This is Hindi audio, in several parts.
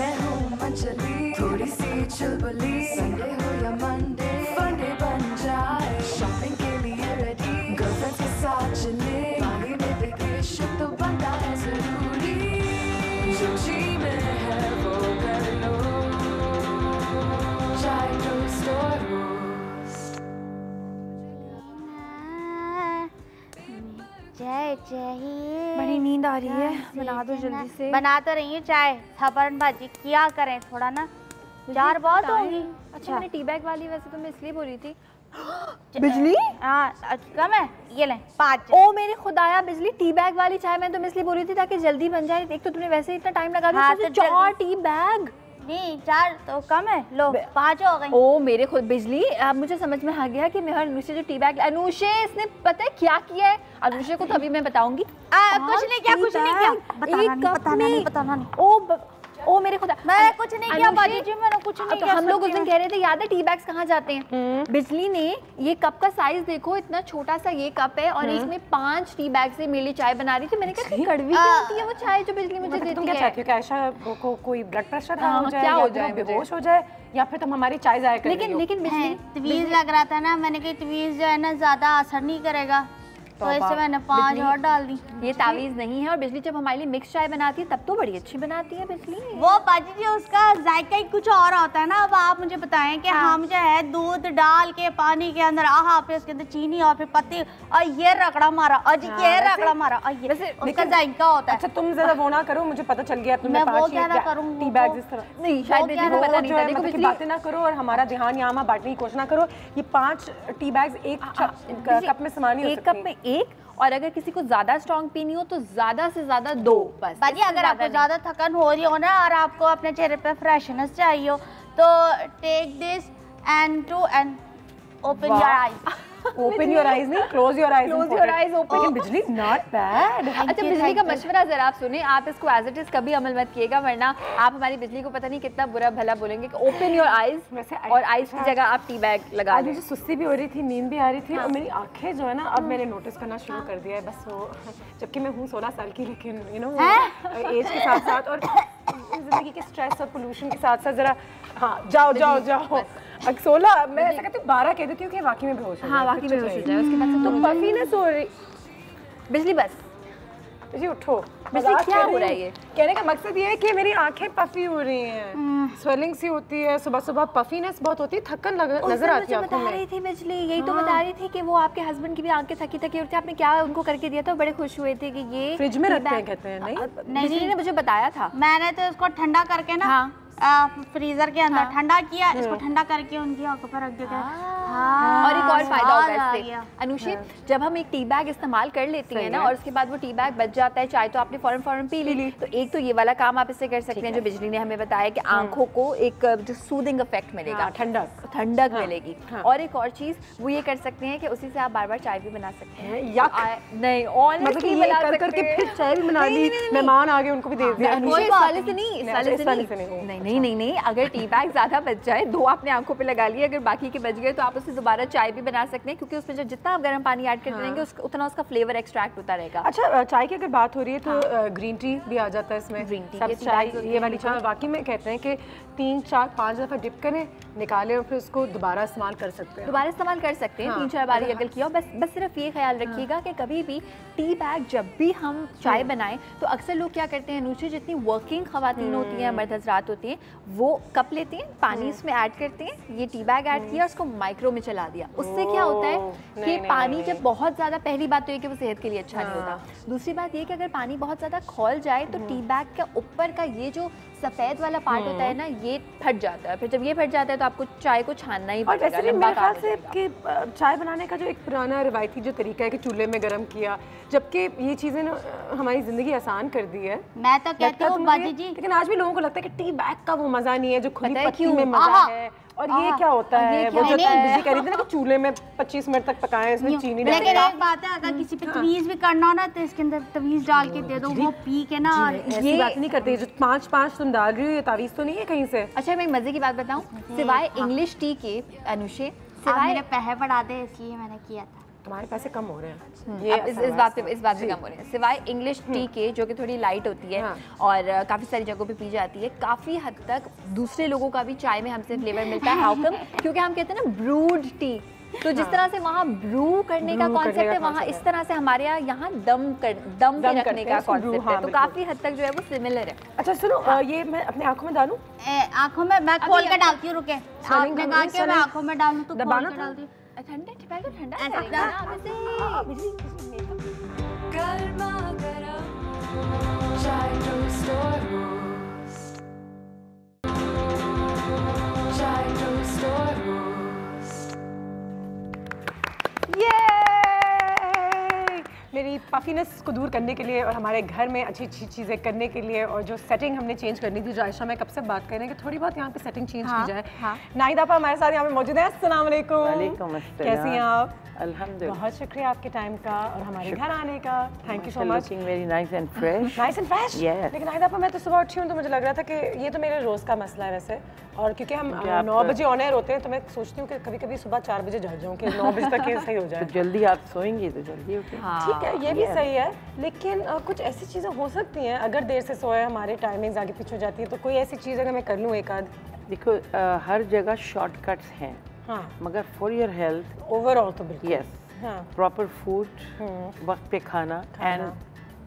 मैं हूँ मंचली, थोड़ी सी चुलबुली, संडे हो या मंडे, फंडे बन जाए, शॉपिंग के लिए रेडी, गर्लफ्रेंड्स के साथ चले, पानी में वेकेशन तो बनता है जरूरी, जो जी में है वो कर लो, चाय टोस्ट और रोस्ट। चाय चाहिए। बड़ी नींद आ रही है, बना दो जल्दी से। बना तो रही हूँ चाय, थपन भाजी क्या करें थोड़ा ना, चार बहुत होंगी। अच्छा मैंने टी बैग वाली वैसे तो मैं इसलिए बोल रही थी। बिजली? हाँ कम है, ये लें 5। ओ मेरे खुदाया बिजली, टी बैग वाली चाय मैं तो इसलिए बोल रही थी ताकि जल्दी बन जाए। एक तो तुमने वैसे ही इतना टाइम लगा दिया। हाँ, तो तो 4 टी बैग। नहीं 4 तो कम है, लो 5 हो गई। ओ मेरे खुद बिजली, अब मुझे समझ में आ गया कि मेहर अनुषे जो टी बैग, अनुषे इसने पता है क्या किया है? अनुषे को तो अभी मैं बताऊंगी। कुछ नहीं किया, कुछ नहीं किया, बताना नहीं। ओ मेरे खुदा, मैं कुछ नहीं किया बाजी जी, मैंने कुछ नहीं किया। हम लोग उस दिन कह रहे थे याद है टी बैग्स कहाँ जाते हैं। बिजली ने ये कप का साइज देखो, इतना छोटा सा ये कप है और इसमें 5 टी बैग से मेरे लिए चाय बना रही थी। मैंने कहा कड़वी क्यों होती है वो चाय जो बिजली मुझे देती है। तुम क्या चाहती हो कि आयशा को कोई ब्लड प्रेशर हो जाए, क्या हो जाए, बेहोश हो जाए, या फिर तुम हमारी चाय जाया कर रही हो? लेकिन बिजली तवीज़ लग रहा था ना, मैंने कहा तवीज़ जो है ना ज्यादा असर नहीं करेगा, तो इससे मैंने 5 और डाल दी। ये तावीज़ नहीं है। और बिजली जब हमारे लिए मिक्स चाय बनाती है तब तो बड़ी अच्छी बनाती है बिजली। वो बाजी जी उसका जायका ही कुछ और होता है ना। अब आप मुझे बताएं कि हम जो है दूध डाल के पानी के अंदर फिर उसके अंदर चीनी और फिर पत्ती और ये रगड़ा मारा और ये रगड़ा मारा और ये उसका जायका होता है। अच्छा तुम जरा वो ना करो, मुझे पता चल गया तुमने 5 टी बैग इस तरह नहीं, शायद बिजली को पता नहीं था। देखो बिजली बातें ना करो और हमारा ध्यान यहाँ बांटने की कोशिश ना करो। ये 5 टी बैग्स एक कप में समान नहीं हो सकती। एक कप में एक, और अगर किसी को ज्यादा स्ट्रॉन्ग पीनी हो तो ज्यादा से ज्यादा 2 बस। बाजी अगर आपको ज्यादा थकान हो रही हो ना और आपको अपने चेहरे पे फ्रेशनेस चाहिए हो तो take this and open your eyes. Open your eyes नहीं, close your eyes. Close your eyes, open. बिजली नॉट बैड। अच्छा बिजली का मशवरा जरा आप सुने, आप इसको एज इट इज कभी अमल मत किएगा वरना आप हमारी बिजली को पता नहीं कितना बुरा भला बोलेंगे कि ओपन योर आईज और आईज की जगह आप टी बैग लगा लें। मुझे सुस्ती भी हो रही थी, नींद भी आ रही थी और मेरी आंखें जो है ना अब मैंने नोटिस करना शुरू कर दिया है बस वो, जबकि मैं हूँ 16 साल की, लेकिन यू नो एज के साथ साथ और जिंदगी के स्ट्रेस और पोल्यूशन के साथ साथ जरा जाओ 16 मैं ऐसा कहती हूँ 12 कह देती हूँ कि वाकई में बेहोश हो जाए। हाँ वाकई बेहोश हो जाए, उसके बाद से तुम पफी ना सो रही बिजली। बस जी उठो, बिजली क्या हो रहा है? ये कहने का मकसद ये है कि मेरी आंखें पफी हो रही हैं, स्वेलिंग सी होती है, सुबह सुबह पफीनेस बहुत होती है, थकन नजर आती है आंखों में। बता रही थी बिजली, यही तो बता रही थी कि वो आपके हस्बैंड की भी आंखें थकी थकी होती है। आपने क्या उनको करके दिया था? बड़े खुश हुए थे कि ये फ्रिज में रखते हैं कहते हैं। नहीं बिजली ने मुझे बताया था। मैंने तो इसको ठंडा करके ना फ्रीजर के अंदर ठंडा किया, इसको ठंडा करके उनकी आंखों पर रख दिया। और एक और फायदा होगा इससे अनुषी, जब हम एक टी बैग इस्तेमाल कर लेती हैं ना और उसके बाद वो टी बैग बच जाता है, चाय तो आपने फौरन पी ली, तो एक तो ये वाला काम आप इससे कर सकते हैं जो बिजली ने हमें बताया कि आंखों को एक जो सूदिंग इफेक्ट मिलेगा, ठंडक मिलेगी। और एक और चीज वो ये कर सकते हैं कि उसी से आप बार बार चाय भी बना सकते हैं। नहीं ऑनेस्टली बना करके फिर चाय भी बना ली, मेहमान आ गए उनको भी दे दिया। नहीं, अगर टी बैग ज्यादा बच जाए 2 आपने आंखों पे लगा लिए, अगर बाकी के बच गए तो आप उससे दोबारा चाय भी बना सकते हैं क्योंकि उसमें जो जितना आप गर्म पानी ऐड करते रहेंगे उतना उसका फ्लेवर एक्सट्रैक्ट होता रहेगा। अच्छा चाय की अगर बात हो रही है तो ग्रीन टी भी आ जाता है इसमें। ग्रीन टी सब चाय ये वाली चाय वाकई में कहते हैं कि 3, 4, 5 दफा डिप करें, निकालें और फिर उसको दोबारा इस्तेमाल कर सकते हैं। 3-4 बार अगर किया। बस सिर्फ ये ख्याल रखिएगा कि कभी भी टी बैग जब भी हम चाय बनाएं तो अक्सर लोग क्या करते हैं नुचे, जितनी वर्किंग खवातीन होती हैं, मर्द हजरात होती हैं, वो कप लेते हैं, पानी इसमें ऐड करते हैं, ये टी बैग ऐड किया, उसको माइक्रो में चला दिया। उससे क्या होता है कि पानी जब बहुत ज़्यादा, पहली बात तो ये कि वो सेहत के लिए अच्छा नहीं होता, दूसरी बात ये कि अगर पानी बहुत ज़्यादा खौल जाए तो टी बैग का ऊपर का ये जो सफ़ेद वाला पार्ट होता है ना, ये फट जाता है। फिर जब ये फट जाता है तो आपको चाय को छानना ही पड़ेगा। और मेरे ख्याल से कि चाय बनाने का जो एक पुराना रिवायती जो तरीका है कि चूल्हे में गर्म किया, जबकि ये चीज़ें हमारी ज़िंदगी आसान कर दी है। मैं तो कहती हूँ बाजी जी, लेकिन आज भी लोगों को लगता है कि टी बैग का वो मज़ा नहीं है जो खुली पत्ती में मज़ा है। और ये क्या होता है वो जो बिजी करी थी ना कि चूल्हे में 25 मिनट तक पकाएं, इसमें चीनी डाल। लेकिन एक बात है, अगर किसी पे तवीज़ भी करना हो ना तो इसके अंदर तवीज़ डाल के दे दो, वो पी के ना। ये बात नहीं करते जो 5-5 तुम डाल रही हो, ये तावीज़ तो नहीं है कहीं से। अच्छा मैं एक मजे की बात बताऊं, सिवाय इंग्लिश टी के अनुषे, सिवाय मेरे पैसे बढ़ा दे इसलिए मैंने किया था। हमारे पैसे कम हो रहे हैं अब इस बात पे कम हो रहे हैं, सिवाय इंग्लिश टी के जो कि थोड़ी लाइट होती है और काफ़ी सारी जगहों पे पी जाती है, काफ़ी हद तक दूसरे लोगों का भी चाय में हमसे फ्लेवर मिलता है। How come? क्योंकि हम कहते हैं ना ब्रूड टी, तो जिस तरह से वहाँ ब्रू करने का कॉन्सेप्ट है, वहाँ इस तरह से हमारे यहाँ दम पे रखने का कॉन्सेप्ट है, तो काफ़ी हद तक जो है वो सिमिलर है। अच्छा सुनो, ये मैं अपने आंखों में डालूं? आंखों में मैं खोल के डालती हूँ, रुके। आपने कहा कि मैं आंखों में डालूं तो खोल के डालती हूँ। ठंडा गर्मा गर्म चाय टोस्ट और रोस्ट, चाय टोस्ट और रोस्ट। मेरी पफीनेस को दूर करने के लिए और हमारे घर में अच्छी अच्छी चीज़ें करने के लिए, और जो सेटिंग हमने चेंज करनी थी, जो आयशा मैं कब से बात कर रहे हैं कि थोड़ी बहुत यहाँ पे सेटिंग चेंज की जाए। नाहिद आपा हमारे साथ यहाँ पे मौजूद है। अस्सलाम वालेकुम। वालेकुम अस्सलाम। कैसी हैं आप? अल्हम्दुलिल्लाह। बहुत शुक्रिया आपके टाइम का और हमारे घर आने का। Thank you so much. Looking very nice and fresh. Nice and fresh. Yes. लेकिन नाहिद आपा, मैं तो सुबह उठी हूँ तो मुझे लग रहा था कि ये तो मेरे रोज़ का मसला है वैसे, और क्योंकि हम 9 बजे ऑन एयर होते हैं तो मैं सोचती हूँ कि कभी कभी सुबह 4 बजे जग जाऊँ कि 9 बजे तक ये सही हो जाए। तो जल्दी आप सोएंगे तो जल्दी उठें। ठीक है, ये भी सही है, लेकिन कुछ ऐसी चीज़ें हो सकती हैं अगर देर से सोए, हमारे टाइमिंग्स आगे पीछे हो जाती है, तो कोई ऐसी चीज़ अगर मैं कर लूँ एक आध? देखो हर जगह शॉर्टकट्स हैं, हाँ, मगर फॉर योर हेल्थ ओवरऑल तो बिल्कुल। यस, हाँ, प्रॉपर फूड, वक्त पे खाना एंड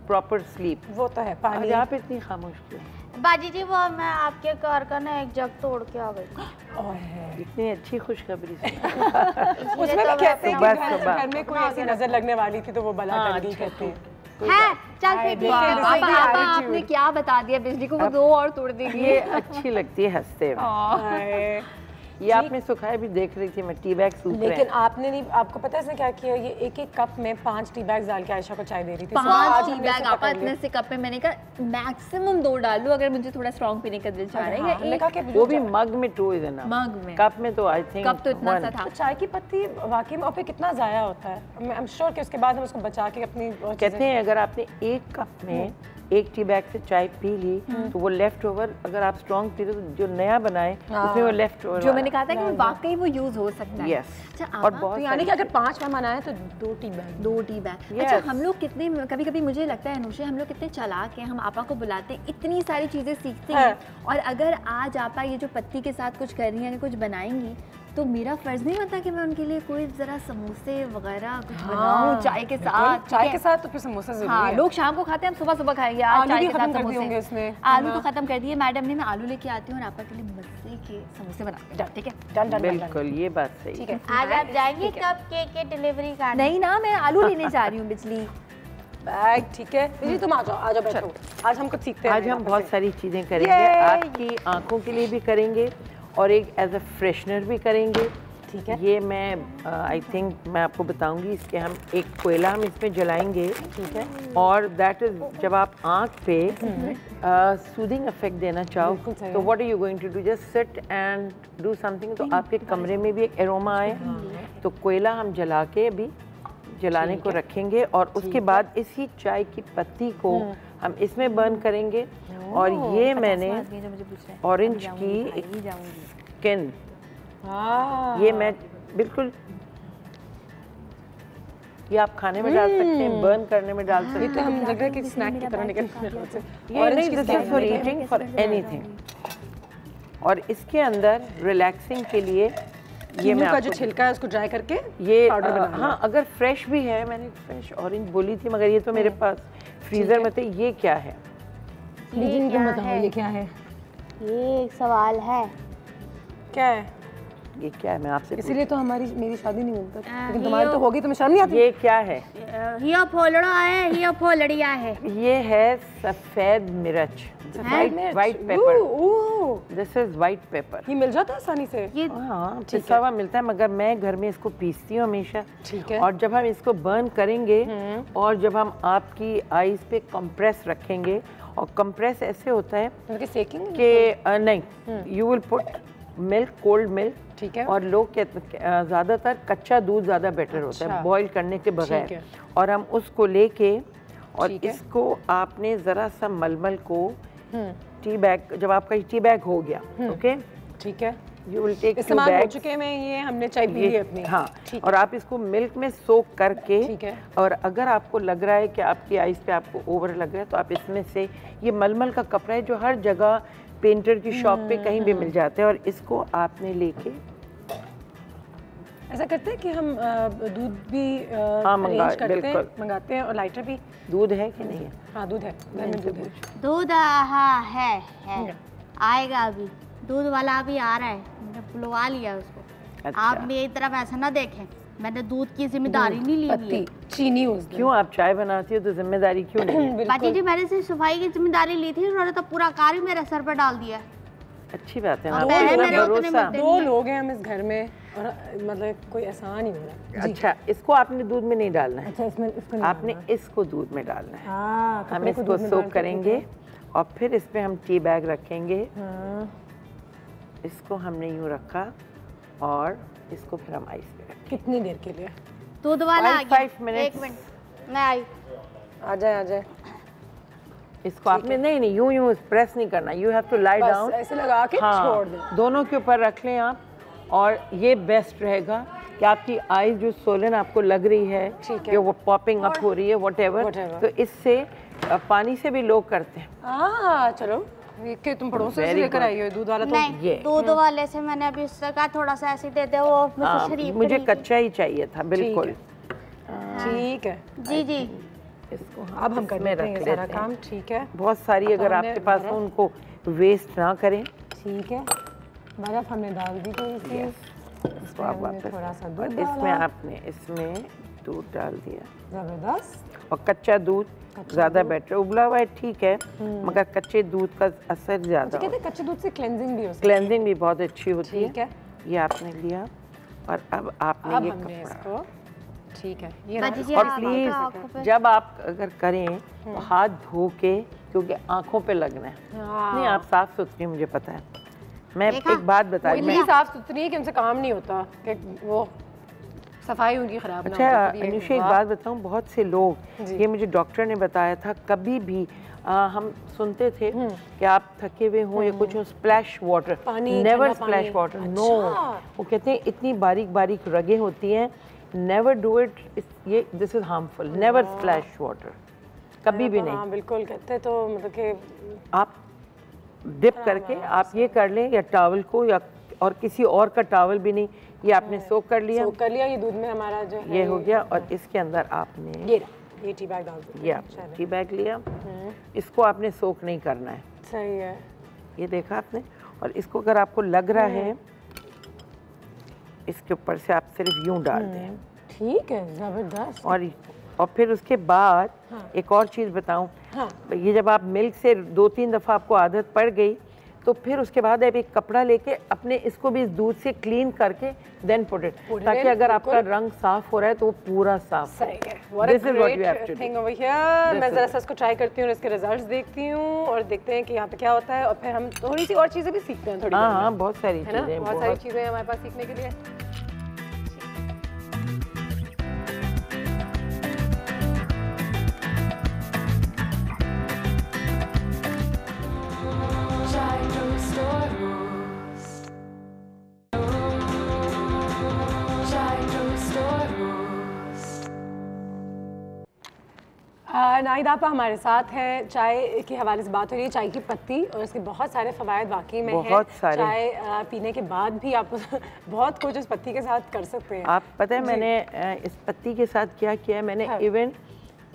प्रॉपर स्लीप। वो तो है। पानी। आज आप इतनी खामोश क्यों? बाजी जी, वो मैं आपके कार का ना एक जग तोड़ के आ गई। इतनी अच्छी खुशखबरी सुनी। उसमें भी कहते हैं सुबह कि सुबह। घर में कोई ऐसी नजर लगने वाली थी तो वो बला हाँ, टल गई अच्छा, कहते हैं। है चल फिर ठीक है। आपने क्या बता दिया बिजली को, वो 2 और तोड़ देगी। ये अच्छी लगती है हंसते में। हाय। ये आपने सुखाए भी देख रही थी, मैं टी बैग सूख रहे लेकिन हैं। आपने नहीं, आपको पता है इसने क्या किया? ये एक एक कप में 5 टी बैग्स डाल के आयशा को चाय दे रही थी। 5 टी बैग आप इतने से कप में, मैंने कहा मैक्सिमम 2 डाल लूं अगर मुझे थोड़ा स्ट्रॉन्ग पीने का दिल चाह रहा है, या एक वो भी मग में 2 इज एनफ। मग में, कप में तो आई थिंक कप तो इतना सा था। चाय की पत्ती वाकई में और फिर कितना ज़ाया होता है। आई एम श्योर कि उसके बाद हम उसको बचा के अपनी कहते हैं अगर आपने एक कप में एक टी बैग से चाय पी ली तो वो लेफ्ट ओवर, अगर आप स्ट्रॉन्ग पी रहे तो जो नया बनाए उसमें वो लेफ्ट ओवर, जो मैंने कहा था कि वाकई वो यूज हो सकता है। यस, अच्छा, और बहुत यानी कि अगर 5 मेहमान आए तो 2 टी बैग। 2 tea bag. अच्छा, हम लोग कितने, कभी कभी मुझे लगता है अनुषा, हम लोग कितने चालाक हैं, हम आपा को बुलाते हैं, इतनी सारी चीज़ें सीखते हैं, और अगर आज आपा ये जो पत्ती के साथ कुछ कर रही हैं, कुछ बनाएंगी, तो मेरा फर्ज नहीं बनता कि मैं उनके लिए कोई जरा समोसे वगैरह कुछ बनाऊं चाय के साथ। चाय के साथ तो फिर समोसा जरूरी हाँ, है। लोग शाम को खाते हैं, हम सुबह सुबह खाएंगे, आज चाय के साथ समोसे। इसमें आलू तो खत्म कर दिए मैडम ने, मैं आलू लेके आती हूँ और आपका के लिए मजे के समोसे बना। ठीक है, डन। बिल्कुल, ये बात सही। ठीक है, आज आप जाएंगे कब केक के डिलीवरी का? नहीं ना, मैं आलू लेने जा रही हूँ बिजली बैग। ठीक है बिजली, तुम आ जाओ बैठो। आज हम कुछ सीखते हैं। आज हम बहुत सारी चीज़ें करेंगे, आपकी आंखों के लिए भी करेंगे और एक एज अ फ्रेशनर भी करेंगे। ठीक है, ये मैं आई थिंक मैं आपको बताऊंगी। इसके हम एक कोयला हम इसमें जलाएंगे। ठीक है, और दैट इज जब आप आँख पे सूदिंग इफेक्ट देना चाहो तो what are you going to do, just sit and do something, तो आपके कमरे में भी एक एरोमा आए। तो कोयला हम जला के अभी जलाने को रखेंगे और उसके बाद इसी चाय की पत्ती को हम इसमें बर्न करेंगे। और ये मैंने ऑरेंज की स्किन, ये मैं बिल्कुल, ये आप खाने में डाल सकते हैं, बर्न करने में डाल सकते हैं। ये तो हम लग रहा है कि स्नैक की तरह निकल रहे हैं। ये नहीं, this is for eating, for anything. और इसके अंदर रिलैक्सिंग के लिए ये मैं का जो छिलका है उसको ड्राई करके ये पाउडर बना। हाँ, अगर फ्रेश भी है, मैंने फ्रेश ऑरेंज बोली थी मगर ये तो मेरे पास फ्रीजर में थे। ये क्या है? लेकिन तुम बताओ ये क्या है? ये एक सवाल है। क्या है ये क्या है? मैं आपसे इसीलिए तो मेरी शादी नहीं होती, लेकिन तुम्हारी तो होगी, तुम्हें शर्म नहीं आती? ये क्या है? ये फोलड़ा है, ये फोलड़िया है। ये है सफेद मिर्च, white paper. This is white paper. ये मिल जाता है आसानी से? ये हाँ, पिसा हुआ मिलता है, मगर मैं घर में इसको पीसती हूँ हमेशा। ठीक है। और जब हम इसको बर्न करेंगे और जब हम आपकी आईज पे कंप्रेस रखेंगे, और कंप्रेस ऐसे होता है सेकेंगे कि नहीं, you will put milk, cold milk. ठीक है। और लोग कहते ज़्यादातर कच्चा दूध ज़्यादा बेटर होता है बॉईल करने के बगैर। और हम उसको लेके और इसको आपने ज़रा सा मलमल को टी बैग, जब आपका टी बैग हो गया, ओके, ठीक है, यू विल टेक इस्तेमाल हो चुके हैं ये, हमने चाय पी ली अपनी। हाँ, और आप इसको मिल्क में सोक करके, ठीक है, और अगर आपको लग रहा है कि आपकी आइज़ पे आपको ओवर लग रहा है तो आप इसमें से, ये मलमल का कपड़ा है जो हर जगह पेंटर की शॉप पे कहीं भी मिल जाता है, और इसको आपने लेके ऐसा करते हैं कि हम दूध भी मंगाते हैं और लाइटर भी। दूध है कि नहीं है? हाँ दूध है, घर में दूध है। दूध हाँ है आएगा अभी, दूध वाला अभी आ रहा है, मैंने बुलवा लिया उसको। अच्छा। आप मेरी तरफ ऐसा ना देखें, मैंने दूध की जिम्मेदारी नहीं ली हुई है। चीनी उस दिन। क्यों आप चाय बनाती हो तो जिम्मेदारी क्यों नहीं है? बाजी जी मैंने सिर्फ सफाई की जिम्मेदारी ली थी, उन्होंने तो पूरा कार्य मेरे सर पर डाल दिया। अच्छी बात है, हाँ, आपको इतना भरोसा। 2 लोग हैं हम इस घर में, और मतलब कोई आसान ही हो रहा है। अच्छा, इसको आपने दूध में नहीं डालना है। अच्छा, इसमें आपने इसको दूध में डालना है। हाँ, हम इसको सोक करेंगे और फिर इस पे हम टी बैग रखेंगे। इसको हमने यूँ रखा और इसको फिर हम आइस पे रखेंगे। कितनी देर के लिए? दूध वाला आ गया। 5 मिनट। 1 मिनट मैं आई। आ जाए। इसको आपने नहीं यूं प्रेस नहीं करना, you have to lie down, ऐसे लगा के छोड़ दें। दोनों के ऊपर रख लें आप, और ये बेस्ट रहेगा कि आपकी आईज जो सोलन आपको लग रही है कि वो पॉपिंग अप हो रही है व्हाटएवर, तो इससे पानी से भी लोग करते हैं। चलो कि तुम पड़ोसी से लेकर आई हो दूध वाला। तो ये दूध वाले से मैंने अभी उससे कहा थोड़ा सा ऐसे दे दे, वो मुझे कच्चा ही चाहिए था। बिल्कुल ठीक है जी। इसको अब हम करने रख लेते हैं काम। ठीक है, बहुत सारी अगर आपके पास हो उनको वेस्ट ना करें। ठीक है, बर्फ हमने डाल दी थी इसको आप वापस थोड़ा सा दूध इसमें आपने इसमें दूध डाल दिया। जबरदस्त। और कच्चा दूध ज़्यादा बेटर, उबला हुआ है ठीक है, मगर कच्चे दूध का असर ज़्यादा। कहते हैं कच्चे दूध से क्लेंजिंग भी होती है। क्लेंजिंग भी बहुत अच्छी होती है। ठीक है, ये आपने लिया और अब आपने ये कपड़ा, ठीक है, ये और प्लीज जब आप अगर करें तो हाथ धो के, क्योंकि आंखों पे लगना है। नहीं, आप साफ सुथरी, मुझे पता है। मैं एक बात बता रही हूँ, इतनी साफ सुथरी है कि उनसे काम नहीं होता कि वो सफाई उनकी खराब ना हो। अच्छा अनुषा, एक बात बताऊँ, बहुत से लोग, ये मुझे डॉक्टर ने बताया था, कभी भी हम सुनते थे कि आप थके हुए हों या कुछ हो, splash water, never splash water, no. वो कहते हैं इतनी बारीक बारीक रगें होती हैं, नेवर डू इट, ये this is harmful, never splash water, कभी भी नहीं। बिल्कुल कहते, तो मतलब कि आप डिप करके आप ये कर लें, या टॉवल को, या और किसी और का टॉवल भी नहीं, ये आपने सोक कर लिया। ये दूध में हमारा जो है ये हो गया। और इसके अंदर आपने ये टी बैग डाल दिया। ये आपने टी बैग लिया, इसको आपने सोक नहीं करना है। सही है, ये देखा आपने। और इसको अगर आपको लग रहा है, इसके ऊपर से आप सिर्फ यूं डाल दें। ठीक है, जबरदस्त। और फिर उसके बाद एक और चीज़ बताऊं, ये जब आप मिल्क से 2-3 दफ़ा आपको आदत पड़ गई, तो फिर उसके बाद आप एक कपड़ा लेके अपने इसको भी इस दूध से क्लीन करके देन पुट इट, ताकि अगर आपका रंग साफ हो रहा है तो वो पूरा साफ हो। This is what you have to do. मैं ज़रा सा इसको ट्राई करती हूँ, इसके रिजल्ट्स देखती हूँ और देखते हैं कि यहाँ पे क्या होता है, और फिर हम थोड़ी सी और चीज़ें भी सीखते हैं। थोड़ी हाँ, बहुत सारी चीज़ें, बहुत सारी चीज़ें हमारे पास सीखने के लिए। नाहिद आपा हमारे साथ हैं। चाय के हवाले से बात हो रही है, चाय की पत्ती और इसके बहुत सारे फ़वाइद वाकई में हैं। चाय पीने के बाद भी आप बहुत कुछ इस पत्ती के साथ कर सकते हैं। आप पता है मैंने इस पत्ती के साथ क्या किया है, मैंने इवन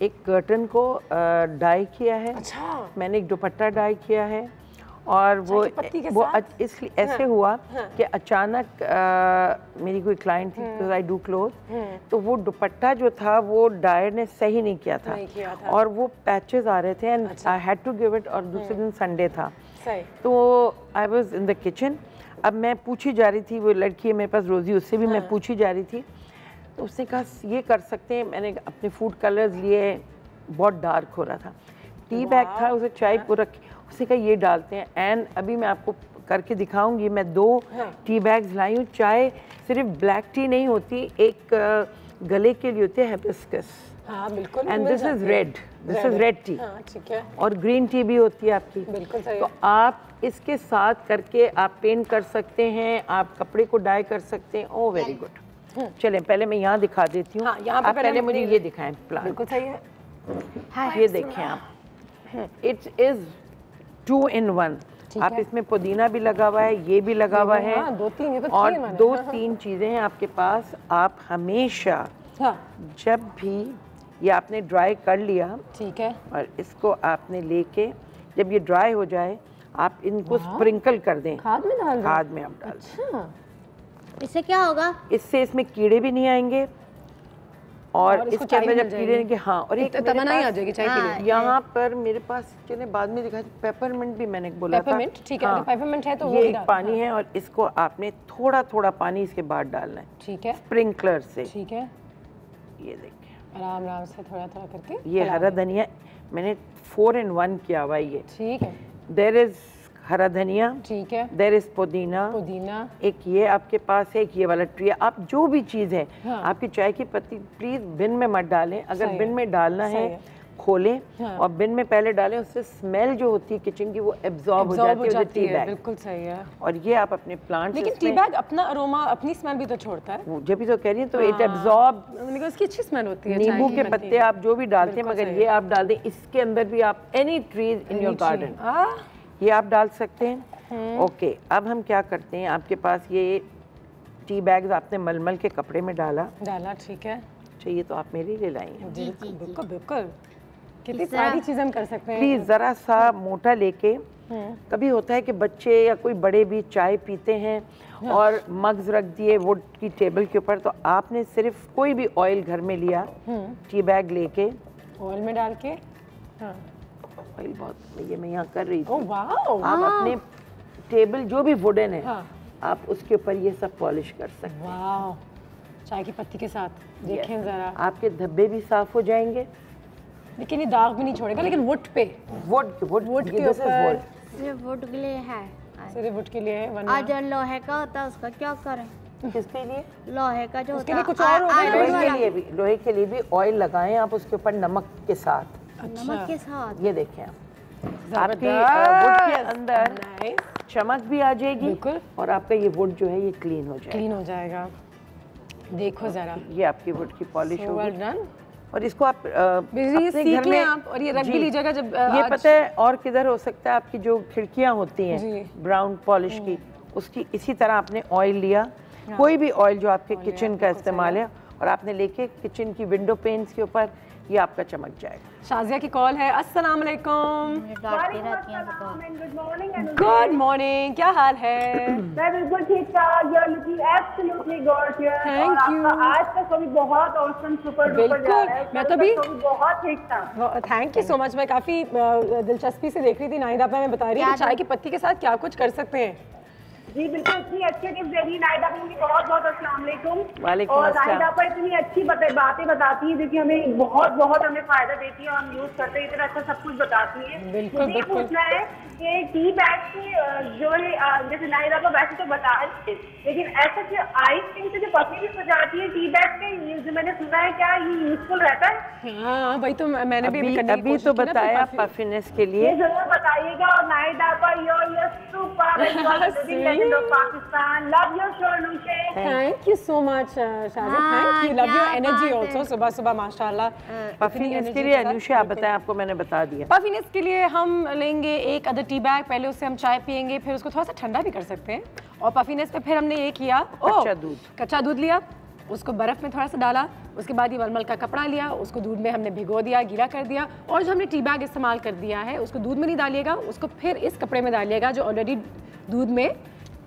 एक कर्टन को डाई किया है। अच्छा। मैंने एक दुपट्टा डाई किया है, और वो इसलिए ऐसे हुआ कि अचानक मेरी कोई क्लाइंट थी, बिकॉज आई डू क्लोथ, तो वो दुपट्टा जो था वो डायर ने सही नहीं किया था, और वो पैचेस आ रहे थे, and I had to give it. और दूसरे दिन संडे था, तो I was in the kitchen. अब मैं पूछी जा रही थी, वो लड़की है मेरे पास रोज़ी, उससे भी मैं पूछी जा रही थी, तो उसने कहा ये कर सकते हैं। मैंने अपने फूड कलर्स लिए, बहुत डार्क हो रहा था, टी बैग था, उसे चाय पूरा, उसने कहा ये डालते हैं। एंड अभी मैं आपको करके दिखाऊंगी, मैं 2 टी बैग्स लाई हूँ। चाय सिर्फ ब्लैक टी नहीं होती, एक गले के लिए होती है हिबिस्कस, हाँ बिल्कुल, and this is red, this is red T, ठीक है, और ग्रीन टी भी होती है आपकी। बिल्कुल सही। तो आप इसके साथ करके आप पेंट कर सकते हैं, आप कपड़े को डाई कर सकते हैं। Oh very good. चलें पहले मैं यहाँ दिखा देती हूँ। हाँ, यहाँ पे आप पहले मुझे ये दिखाएं प्लांट। बिल्कुल सही है। ये देखें आप, इट्स इज 2 in 1। आप इसमें पुदीना भी लगा हुआ है, ये भी लगा हुआ है, हाँ, 2-3 ये तो और किए मैंने। 2-3 चीज़ें हैं आपके पास। आप हमेशा हाँ, जब भी ये आपने ड्राई कर लिया ठीक है। और इसको आपने लेके जब ये ड्राई हो जाए आप इनको स्प्रिंकल कर दें। खाद में डाल दो? खाद में आप डाल दें। अच्छा, इससे क्या होगा? इससे इसमें कीड़े भी नहीं आएंगे और इसको इसके चाय अंदर भी जब मिल कीड़े जाएगी। आएंगे, हाँ, और एक मेरे तमन्ना ही आ पास जाएगी चाय के लिए। यहाँ पर मेरे पास चले बाद में दिखा, पेपरमिंट भी मैंने बोला था। पेपरमिंट, ठीक है, अगर पेपरमिंट है तो वो ये भी एक डाल- पानी है और इसको आपने थोड़ा थोड़ा पानी इसके बाद डालना है ठीक है, स्प्रिंकलर से। ठीक है। ये देखिए, आराम आराम से थोड़ा थोड़ा करके ये फैला हरा दें। धनिया मैंने 4 in 1 किया हुआ है। ये ठीक है, देयर इज हरा धनिया, ठीक है। देयर इज पुदीना, पुदीना, एक ये आपके पास है, एक ये वाला ट्री। आप जो भी चीज़ है, हाँ। आपकी चाय की पत्ती प्लीज बिन में मत डालें। अगर सही बिन है, में डालना सही है है। खोलें हाँ। और बिन में पहले डालें, उससे स्मेल जो होती है किचन की वो एब्जॉर्ब हो absorb जाती है टी बैग। बिल्कुल सही है। और ये आप अपने प्लांट लेकिन टी बैग अपना अरोमा, अपनी स्मेल भी तो छोड़ता है। जब भी तो कह रही हैं तो इट एब्जॉर्ब। मैंने कहा उसकी अच्छी स्मेल होती है। नींबू चाय के की पत्ते आप जो भी डालते हैं, बिल्कुल मगर सही ये आप डाल दें। इसके अंदर भी आप any trees in your garden ये आप डाल सकते हैं। ओके, अब हम क्या करते हैं, आपके पास ये टी बैग्स आपने मलमल के कपड़े में डाला, ठीक है। चाहिए तो आप मेरे लिए लाई हैं। बिल्कुल बिल्कुल, कितनी सारी चीजें हम कर सकते हैं। प्लीज ज़रा सा मोटा लेके, कभी होता है कि बच्चे या कोई बड़े भी चाय पीते हैं और मग्स रख दिए वुड की टेबल के ऊपर, तो आपने सिर्फ कोई भी ऑयल घर में लिया, टी बैग लेके ऑयल में डाल के, हाँ। ऑयल बहुत ये मैं यहाँ कर रही थी। ओह वाओ, आप अपने टेबल जो भी वुडन है, हाँ। आप उसके ऊपर ये सब पॉलिश कर सकते हैं। वाओ, चाय की पत्ती के साथ देखें जरा। आपके धब्बे भी साफ हो जाएंगे। लेकिन ये दाग भी नहीं छोड़ेगा, लेकिन वुड पे, वुड वुड के this is ऊपर wood। सिर्फ वुड के लिए है। सिर्फ वुड के लिए है, वरना आज लोहे का होता है उसका क्या करें? किसके लिए? लोहे का जो उसके होता लिए कुछ और होगा ना? लोहे के लिए भी ऑयल लगाएं आप उसके ऊपर नमक के साथ। नमक के साथ। ये देखें आप, आपकी वुड के अंदर नाइस, चमक भी आ जाएगी बिल्कुल। और आपका ये वुड जो है ये क्लीन हो जाएगा। क्लीन हो जाएगा। देखो जरा, ये आपकी वुड की पॉलिश so होगी। well done। और इसको आप अपने सीख घर लें में आप, और ये रख भी जी, लीजिएगा जब ये आज- पता है और किधर हो सकता है, आपकी जो खिड़कियां होती जी। हैं ब्राउन पॉलिश की, उसकी इसी तरह आपने ऑयल लिया, कोई भी ऑयल जो आपके किचन का इस्तेमाल है, और आपने लेके किचन की विंडो पेन्स के ऊपर ये आपका चमक जाएगा। शाजिया की कॉल है। अस्सलाम वालेकुम। डांटती रहती हैं सबको। गुड मॉर्निंग, क्या हाल है? मैं बिल्कुल ठीक ठाक। You are looking absolutely gorgeous. Thank और you. आपका आज का शो भी बहुत ऑसम सुपर डुपर जा बिल्कुल, रहा है। मैं कल तो का भी- शो भी बहुत ठीक था। Thank you so much. मैं काफ़ी दिलचस्पी से देख रही थी। नाहिदा आपा मैं बता रही है कि चाय की पत्ती के साथ क्या कुछ कर सकते हैं। जी बिल्कुल, इतनी अच्छी टिप्स दे रही नाहिदा आपा, बहुत बहुत अस्सलाम वालेकुम। वालेकुम और अस्सलाम। नाहिदा आपा इतनी अच्छी बातें बताती है जो कि हमें बहुत बहुत हमें फायदा देती है और हम यूज करते हैं। इतना अच्छा सब कुछ बताती है। बिल्कुल, मुझे ये बिल्कुल। पूछना है कि टी बैग की जो है, जैसे नाहिदा आपा वैसे तो बता रही है, लेकिन ऐसा जो आइस क्रीम से जो पफिंग हो जाती है टी बैग के, जो मैंने सुना है, क्या ये यूजफुल रहता है? हाँ वही तो मैंने भी करने की अभी कोशिश तो की ना, बताया फिर पफिनेस के ये लिए। जरूर बताइएगा। और नाहिदा आपा, you're super and you are the living legend of Pakistan. Love your show, Anushe. Thank you so much Shazia, हाँ, थैंक यू, लव क्या योर एनर्जी बात है। आल्सो। सुबह सुबह माशाल्लाह। पफिनेस के लिए अनुषा आप बताएं, आपको मैंने बता दिया। पफिनेस के लिए हम लेंगे एक अदर टी बैग, पहले उससे हम चाय पियेंगे, फिर उसको थोड़ा सा ठंडा भी कर सकते हैं। और पफिनेस पे फिर हमने ये किया, कच्चा दूध लिया, उसको बर्फ में थोड़ा सा डाला, उसके बाद ये मलमल का कपड़ा लिया, उसको दूध में हमने भिगो दिया, गीला कर दिया, और जो हमने टी बैग इस्तेमाल कर दिया है उसको दूध में नहीं डालिएगा, उसको फिर इस कपड़े में डालिएगा जो ऑलरेडी दूध में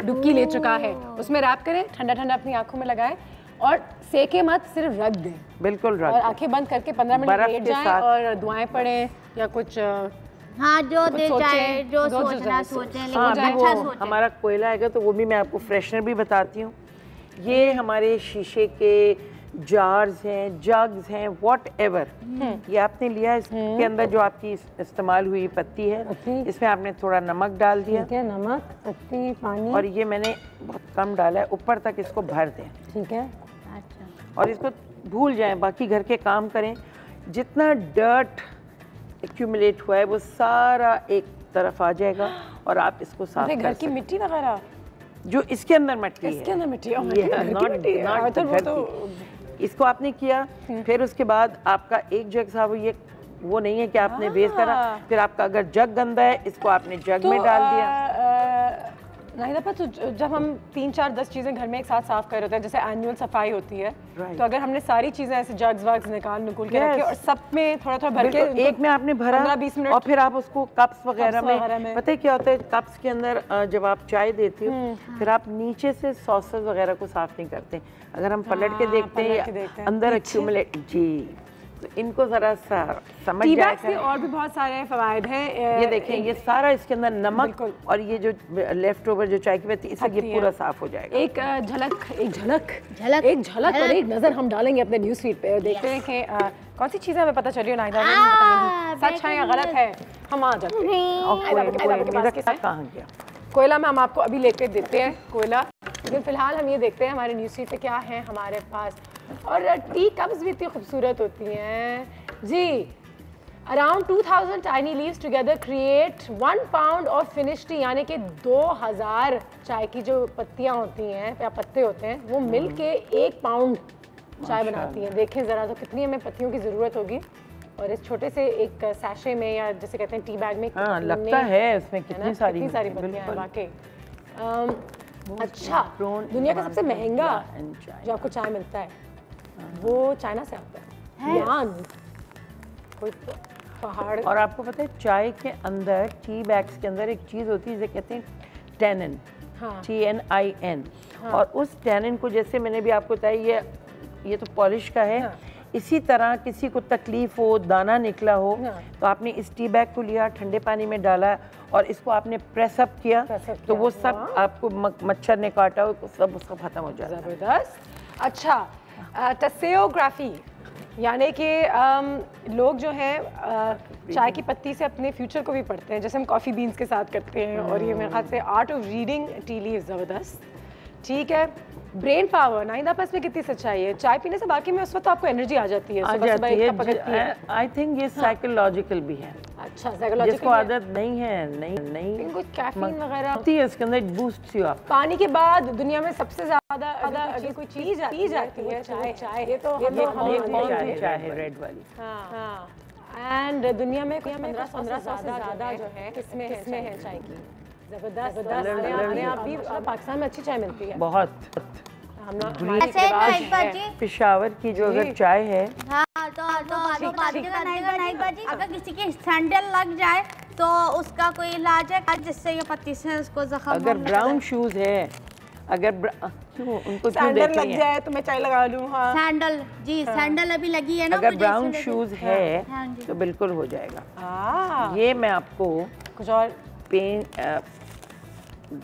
डुबकी ले चुका है। उसमें रैप करें, ठंडा ठंडा अपनी आंखों में लगाएं और सेके मत, सिर्फ रख दें। बिल्कुल और रख आंखें बंद करके 15 मिनट बर्फ लेट के जाएं साथ। और दुआएं पढ़ें या कुछ हाँ, जो कुछ दिल सोचें, चाहे, जो जो सोचना सोचें। सोचें, लेकिन हाँ, अभी वो अच्छा सोचें। हमारा कोयला आएगा तो वो भी मैं आपको फ्रेशनर भी बताती हूँ। ये हमारे शीशे के जार्स हैं, जग्स हैं, वॉट एवर, ये आपने लिया, इसके अंदर जो आपकी इस्तेमाल हुई पत्ती है, इसमें आपने थोड़ा नमक डाल दिया, ठीक है, नमक, पत्ती, पानी, और ये मैंने बहुत कम डाला है, ऊपर तक इसको भर दें ठीक है। अच्छा, और इसको भूल जाएं, बाकी घर के काम करें। जितना डर्ट एक्यूमुलेट हुआ है वो सारा एक तरफ आ जाएगा और आप इसको साफ अपने कर घर की सकते हैं। मिट्टी वगैरह जो इसके अंदर मिट्टी है, इसके अंदर मिट्टी, oh my ये God, है, घर की not- मिट्टी है। not तो वो घर तो की। इसको आपने किया, फिर उसके बाद आपका एक जग साहब ये वो नहीं है कि आपने वेस्ट करा, फिर आपका अगर जग गंदा है इसको आपने जग में डाल दिया। नहीं दफा तो जब हम 3 4 10 चीज़ें घर में एक साथ साफ कर रहे होते हैं, जैसे एनुअल सफाई होती है, तो अगर हमने सारी चीज़ें ऐसे जग्स वग्स निकाल के रखे और सब में थोड़ा थोड़ा भर के एक में आपने भरा 15-20 मिनट और फिर आप उसको कप्स वगैरह में पता है क्या होता है, कप्स के अंदर जब आप चाय देती हो फिर आप नीचे से सॉसेस वगैरह को साफ नहीं करते, अगर हम पलट के देखते हैं अंदर एक्यूमुलेट जी, तो इनको जरा सा समझ जाए से और भी बहुत सारे फवायद हैं। ये देखें ये सारा इसके अंदर नमक और ये जो लेफ्ट ओवर जो चाय की पत्ती इससे ये पूरा साफ हो जाएगा। एक झलक और एक नजर हम डालेंगे अपने न्यूज़ फीड पे और देखते हैं कि कौन सी चीज़ें हमें पता चल रही है नाहिदा बताएंगी, सच है या गलत है। हम आ जाते हैं। कहाँ गया कोयला में हम आपको अभी लेके देते हैं कोयला, लेकिन फिलहाल हम ये देखते हैं हमारे न्यूज़ फीड पे क्या है हमारे पास। और टी कप्स भी इतनी खूबसूरत होती हैं जी। Around 2000 tiny leaves together create 1 pound of finished tea, यानी कि 2000 चाय की जो पत्तियां होती हैं या पत्ते होते हैं वो मिल के 1 पाउंड चाय बनाती हैं। देखें ज़रा तो कितनी हमें पत्तियों की ज़रूरत होगी, और इस छोटे से एक सैशे में या जैसे कहते हैं टी बैग में लगता है इसमें कितनी सारी पत्तियां हैं वाकई। अच्छा, दुनिया का सबसे महंगा जो आपको चाय मिलता है वो चाइना से आता है, यान कोई पहाड़। और आपको पता है चाय के अंदर टी बैग्स के अंदर एक चीज़ होती है जिसे कहते हैं टैनिन, TNIN, और उस टैनिन को जैसे मैंने भी आपको बताया ये तो पॉलिश का है, इसी तरह किसी को तकलीफ हो, दाना निकला हो, तो आपने इस टी बैग को लिया, ठंडे पानी में डाला और इसको आपने प्रेस अप किया तो वो सब आपको मच्छर ने काटा हो सब उसका खत्म हो जाता है। ज़बरदस्त। अच्छा, टसेओग्राफी यानी कि लोग जो हैं चाय की पत्ती से अपने फ्यूचर को भी पढ़ते हैं, जैसे हम कॉफ़ी बीन्स के साथ करते हैं, और ये मेरे ख्याल से art of reading tea leaves. ज़बरदस्त, ठीक है। ब्रेन पावर, नाहिदा पास में कितनी सच्चाई है? चाय पीने से बाकी में उस वक्त आपको एनर्जी आ जाती है, आई थिंक ये साइकोलॉजिकल भी है। अच्छा, साइकोलॉजिकल जिसको आदत नहीं है नहीं कुछ कैफीन वगैरह होती है इसके अंदर बूस्ट यू आप। पानी के बाद दुनिया में सबसे ज्यादा अगर कोई चीज पी जाती है चाय, ये तो चाय है रेड वाली। हाँ, एंड दुनिया में 1500 से ज्यादा जो है इसमें है चाय की। जबरदस्त। आप भी पाकिस्तान में अच्छी चाय मिलती है बहुत। ऐसे पेशावर की जो अगर चाय है अगर किसी की सैंडल लग जाए तो उसका कोई इलाज है जिससे ये पत्ती से उसको जख्म अगर ब्राउन शूज है, अगर क्यों उनको क्यों सैंडल देख लग रही हैं? जाए तो मैं चाय लगा लूं। हाँ, सैंडल जी, सैंडल अभी लगी है ना अगर मुझे, ब्राउन इसलिए शूज लगी। है हाँ जी। तो बिल्कुल हो जाएगा। ये ये मैं आपको कुछ और पेन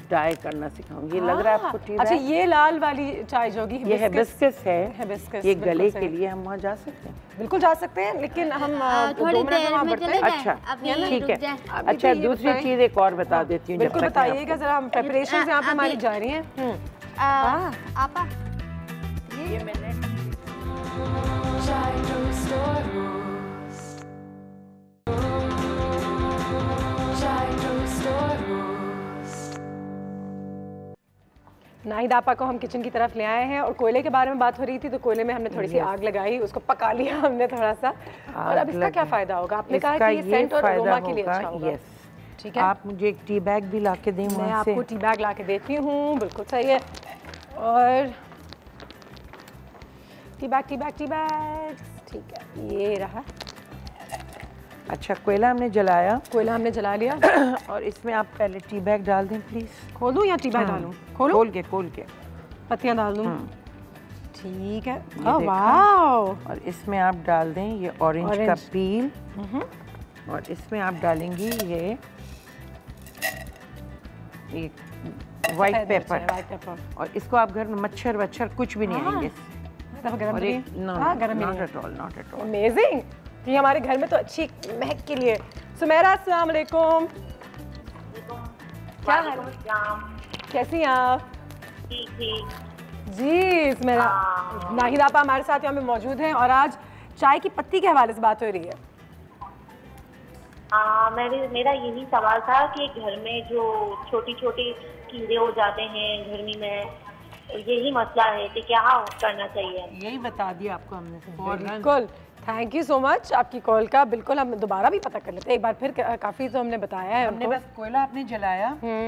डाई करना सिखाऊंगी। लग रहा है आपको ठीक अच्छा, है? ये लाल वाली चाय जो होगी ये हिबिस्कस है, हिबिस्कस, ये बिल्कुल गले सही। के लिए हम वहाँ जा सकते हैं। बिल्कुल जा सकते हैं, लेकिन हम थोड़ी 2 मिनट देर वहाँ में बढ़ते चले हैं। जाएं। अच्छा अभी ठीक रुक है। जाएं। अच्छा, ये दूसरी बताएं। चीज़ एक और बता देती हूँ। बिल्कुल बताइएगा जरा, हम प्रिपरेशन यहाँ पे हमारी जा रही हैं। आपा ये मैंने Chai Toaster Roast. Chai Toaster Roast. Nahida आपा को हम किचन की तरफ ले आए हैं और कोयले के बारे में बात हो रही थी, तो कोयले में हमने थोड़ी सी आग लगाई, उसको पका लिया हमने थोड़ा सा। और अब इसका क्या फायदा होगा? आपने कहा कि ये सेंट और अरोमा के लिए अच्छा होगा। ठीक है, आप मुझे एक टी बैग भी ला के दें मैं वहाँ से। आपको टी बैग ला के देती हूँ। बिल्कुल सही है। और टी बैग ठीक है, ये रहा। अच्छा, कोयला हमने जलाया कोयला हमने जला लिया और इसमें आप पहले टी बैग डाल दें प्लीज। खोलूं या टी बैग डालूं? खोलूं, खोल के पत्तियां डाल दूं। ठीक है। ये देखा। वाह, और इसमें आप डाल दें ये ऑरेंज का पील, और इसमें आप डालेंगी ये वाइट पेपर, और इसको आप घर में मच्छर वच्छर कुछ भी नहीं आएंगे। और एक नॉट एट ऑल अमेजिंग। ये हमारे घर में तो अच्छी महक के लिए। सुमेरा, अस्सलाम वालेकुम। क्या हाल है? कैसी हैं आप? जी, सुमेरा, नाहिदा आपा हमारे साथ यहाँ पे मौजूद हैं और आज चाय की पत्ती के हवाले से बात हो रही है। मेरा यही सवाल था कि घर में जो छोटी छोटी कीड़े हो जाते हैं गर्मी में, यही मसला है कि क्या करना चाहिए। यही बता दिया आपको हमने। बिल्कुल, थैंक यू सो मच आपकी कॉल का। बिल्कुल, हम दोबारा भी पता कर लेते हैं एक बार फिर, काफ़ी तो हमने बताया है हमने बस कोयला आपने जलाया,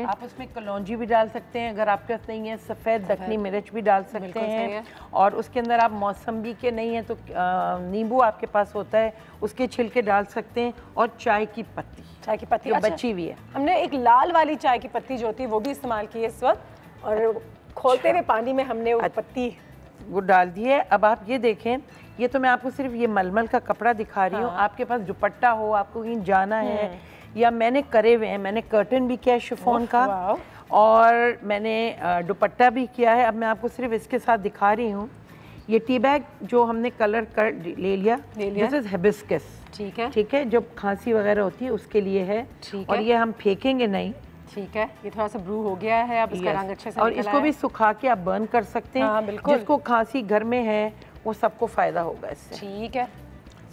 आप उसमें कलौंजी भी डाल सकते हैं, अगर आपके पास नहीं है सफ़ेद दखनी मिर्च भी डाल सकते हैं, और उसके अंदर आप मौसम्बी के नहीं है तो नींबू आपके पास होता है उसके छिलके डाल सकते हैं, और चाय की पत्ती जो बची हुई है। हमने एक लाल वाली चाय की पत्ती जो होती है वो भी इस्तेमाल की है इस वक्त, और खोलते हुए पानी में हमने वो पत्ती वो डाल दी है। अब आप ये देखें, ये तो मैं आपको सिर्फ ये मलमल का कपड़ा दिखा रही हूँ, आपके पास दुपट्टा हो, आपको कहीं जाना है, या मैंने करे हुए हैं, मैंने कर्टन भी किया है शिफॉन का, और मैंने दुपट्टा भी किया है। अब मैं आपको सिर्फ इसके साथ दिखा रही हूँ। ये टी बैग जो हमने कलर कर ले लिया, दिस इज हिबिस्कस, ठीक है, जब खांसी वगैरह होती है उसके लिए है, और ये हम फेंकेंगे नहीं, ठीक है। ये थोड़ा सा ब्रू हो गया है, अब इसका रंग अच्छे से और इसको भी सुखा के आप बर्न कर सकते हैं। बिल्कुल, जिसको खांसी घर में है वो सबको फायदा होगा इससे। ठीक है,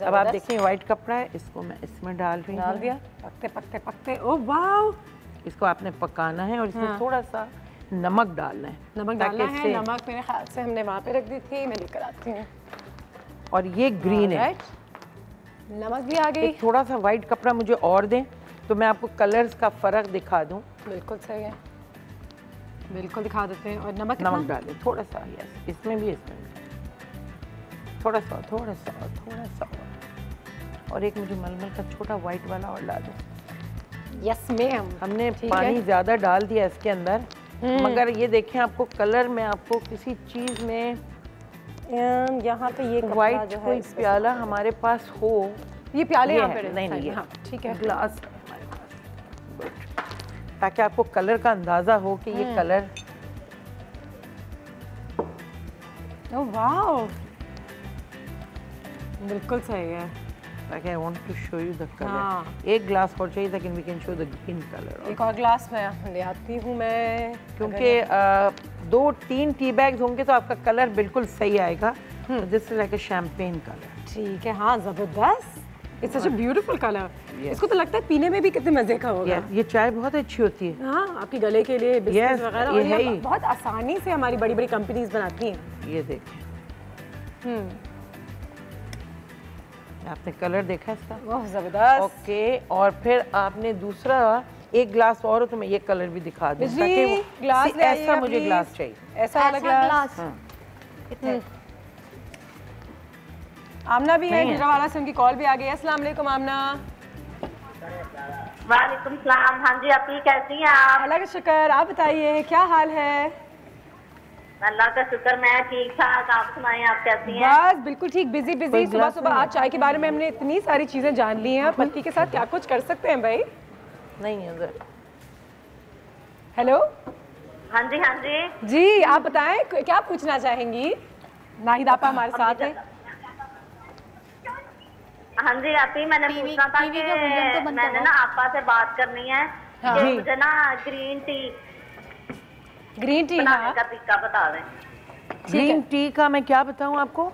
अब आप देखें व्हाइट कपड़ा है, इसको मैं इसमें डाल रही हूँ। डाल दिया, पकते पकते पकते, ओह वाव। इसको आपने पकाना है, और इसमें थोड़ा सा नमक डालना है। नमक डालना है, नमक मेरे ख्याल से हमने वहाँ पे रख दी थी, मैं लेकर आती हूँ। और ये ग्रीन है, नमक भी आ गई। थोड़ा सा व्हाइट कपड़ा मुझे और दें तो मैं आपको कलर्स का फ़र्क दिखा दूँ। बिल्कुल सही है, बिल्कुल दिखा देते हैं। और नमक डालें थोड़ा सा, यस, इसमें भी थोड़ा सा, और एक मुझे मलमल का छोटा व्हाइट वाला और डाल दो। यस मैम, हमने पानी ज़्यादा डाल दिया इसके अंदर, मगर ये देखें आपको कलर में, आपको किसी चीज़ में यहाँ पे ये व्हाइट कोई प्याला हमारे पास हो, ये प्याले यहाँ पे नहीं, हाँ, ठीक है, ग्लास हमारे पास, ताकि आपको कलर का अंदाजा हो कि ये कलर। ओह वाओ, बिल्कुल सही है। Like I want to show you the color. एक ग्लास और चाहिए ताकि we can show the green color. एक और ग्लास मैं ले आती हूँ मैं, क्योंकि 2-3 टी बैग्स होंगे तो आपका कलर बिल्कुल सही आएगा। This is like a champagne color. ठीक है, हाँ ज़बरदस्त। It's such a beautiful color. इसको तो लगता है पीने में भी कितने मज़े का होगा। ये चाय बहुत अच्छी होती है। हाँ, आपके गले के लिए बिस्किट वगैरह, और ये बहुत आसानी से हमारी बड़ी-बड़ी कंपनीज बनाती हैं। ये देखें, आपने कलर देखा इसका? ओह ज़बरदस्त। ओके, और फिर आपने दूसरा एक ग्लास और हो तो मैं ये कलर भी दिखा दूँ, ताकि वो ग्लास ऐसा मुझे ग्लास चाहिए, ऐसा वाला ग्लास। आमना भी है गुजरावाला से, उनकी कॉल भी आ गई है। अस्सलाम वालेकुम आमना। वालेकुम सलाम। हाँ जी, आप कैसी हैं आप? अल्लाह का शुक्र, आप बताइए क्या हाल है? अल्लाह का शुक्र, मैं ठीक ठाक, आप सुनाएं, आप कैसी हैं? बस बिल्कुल ठीक, बिजी सुबह सुबह। आज चाय के बारे में हमने इतनी सारी चीजें जान ली हैं, पत्ती के साथ क्या कुछ कर सकते हैं भाई? नहीं है। हेलो, हाँ जी जी, आप बताएं क्या पूछना चाहेंगी? नाहिद आपा हमारे साथ है। हाँ जी आपी, मैंने पूछना था कि मैंने ना आपा से बात करनी है कि मुझे ना ग्रीन टी बनाने का तरीका बता दें। ग्रीन टी का मैं क्या बताऊं आपको?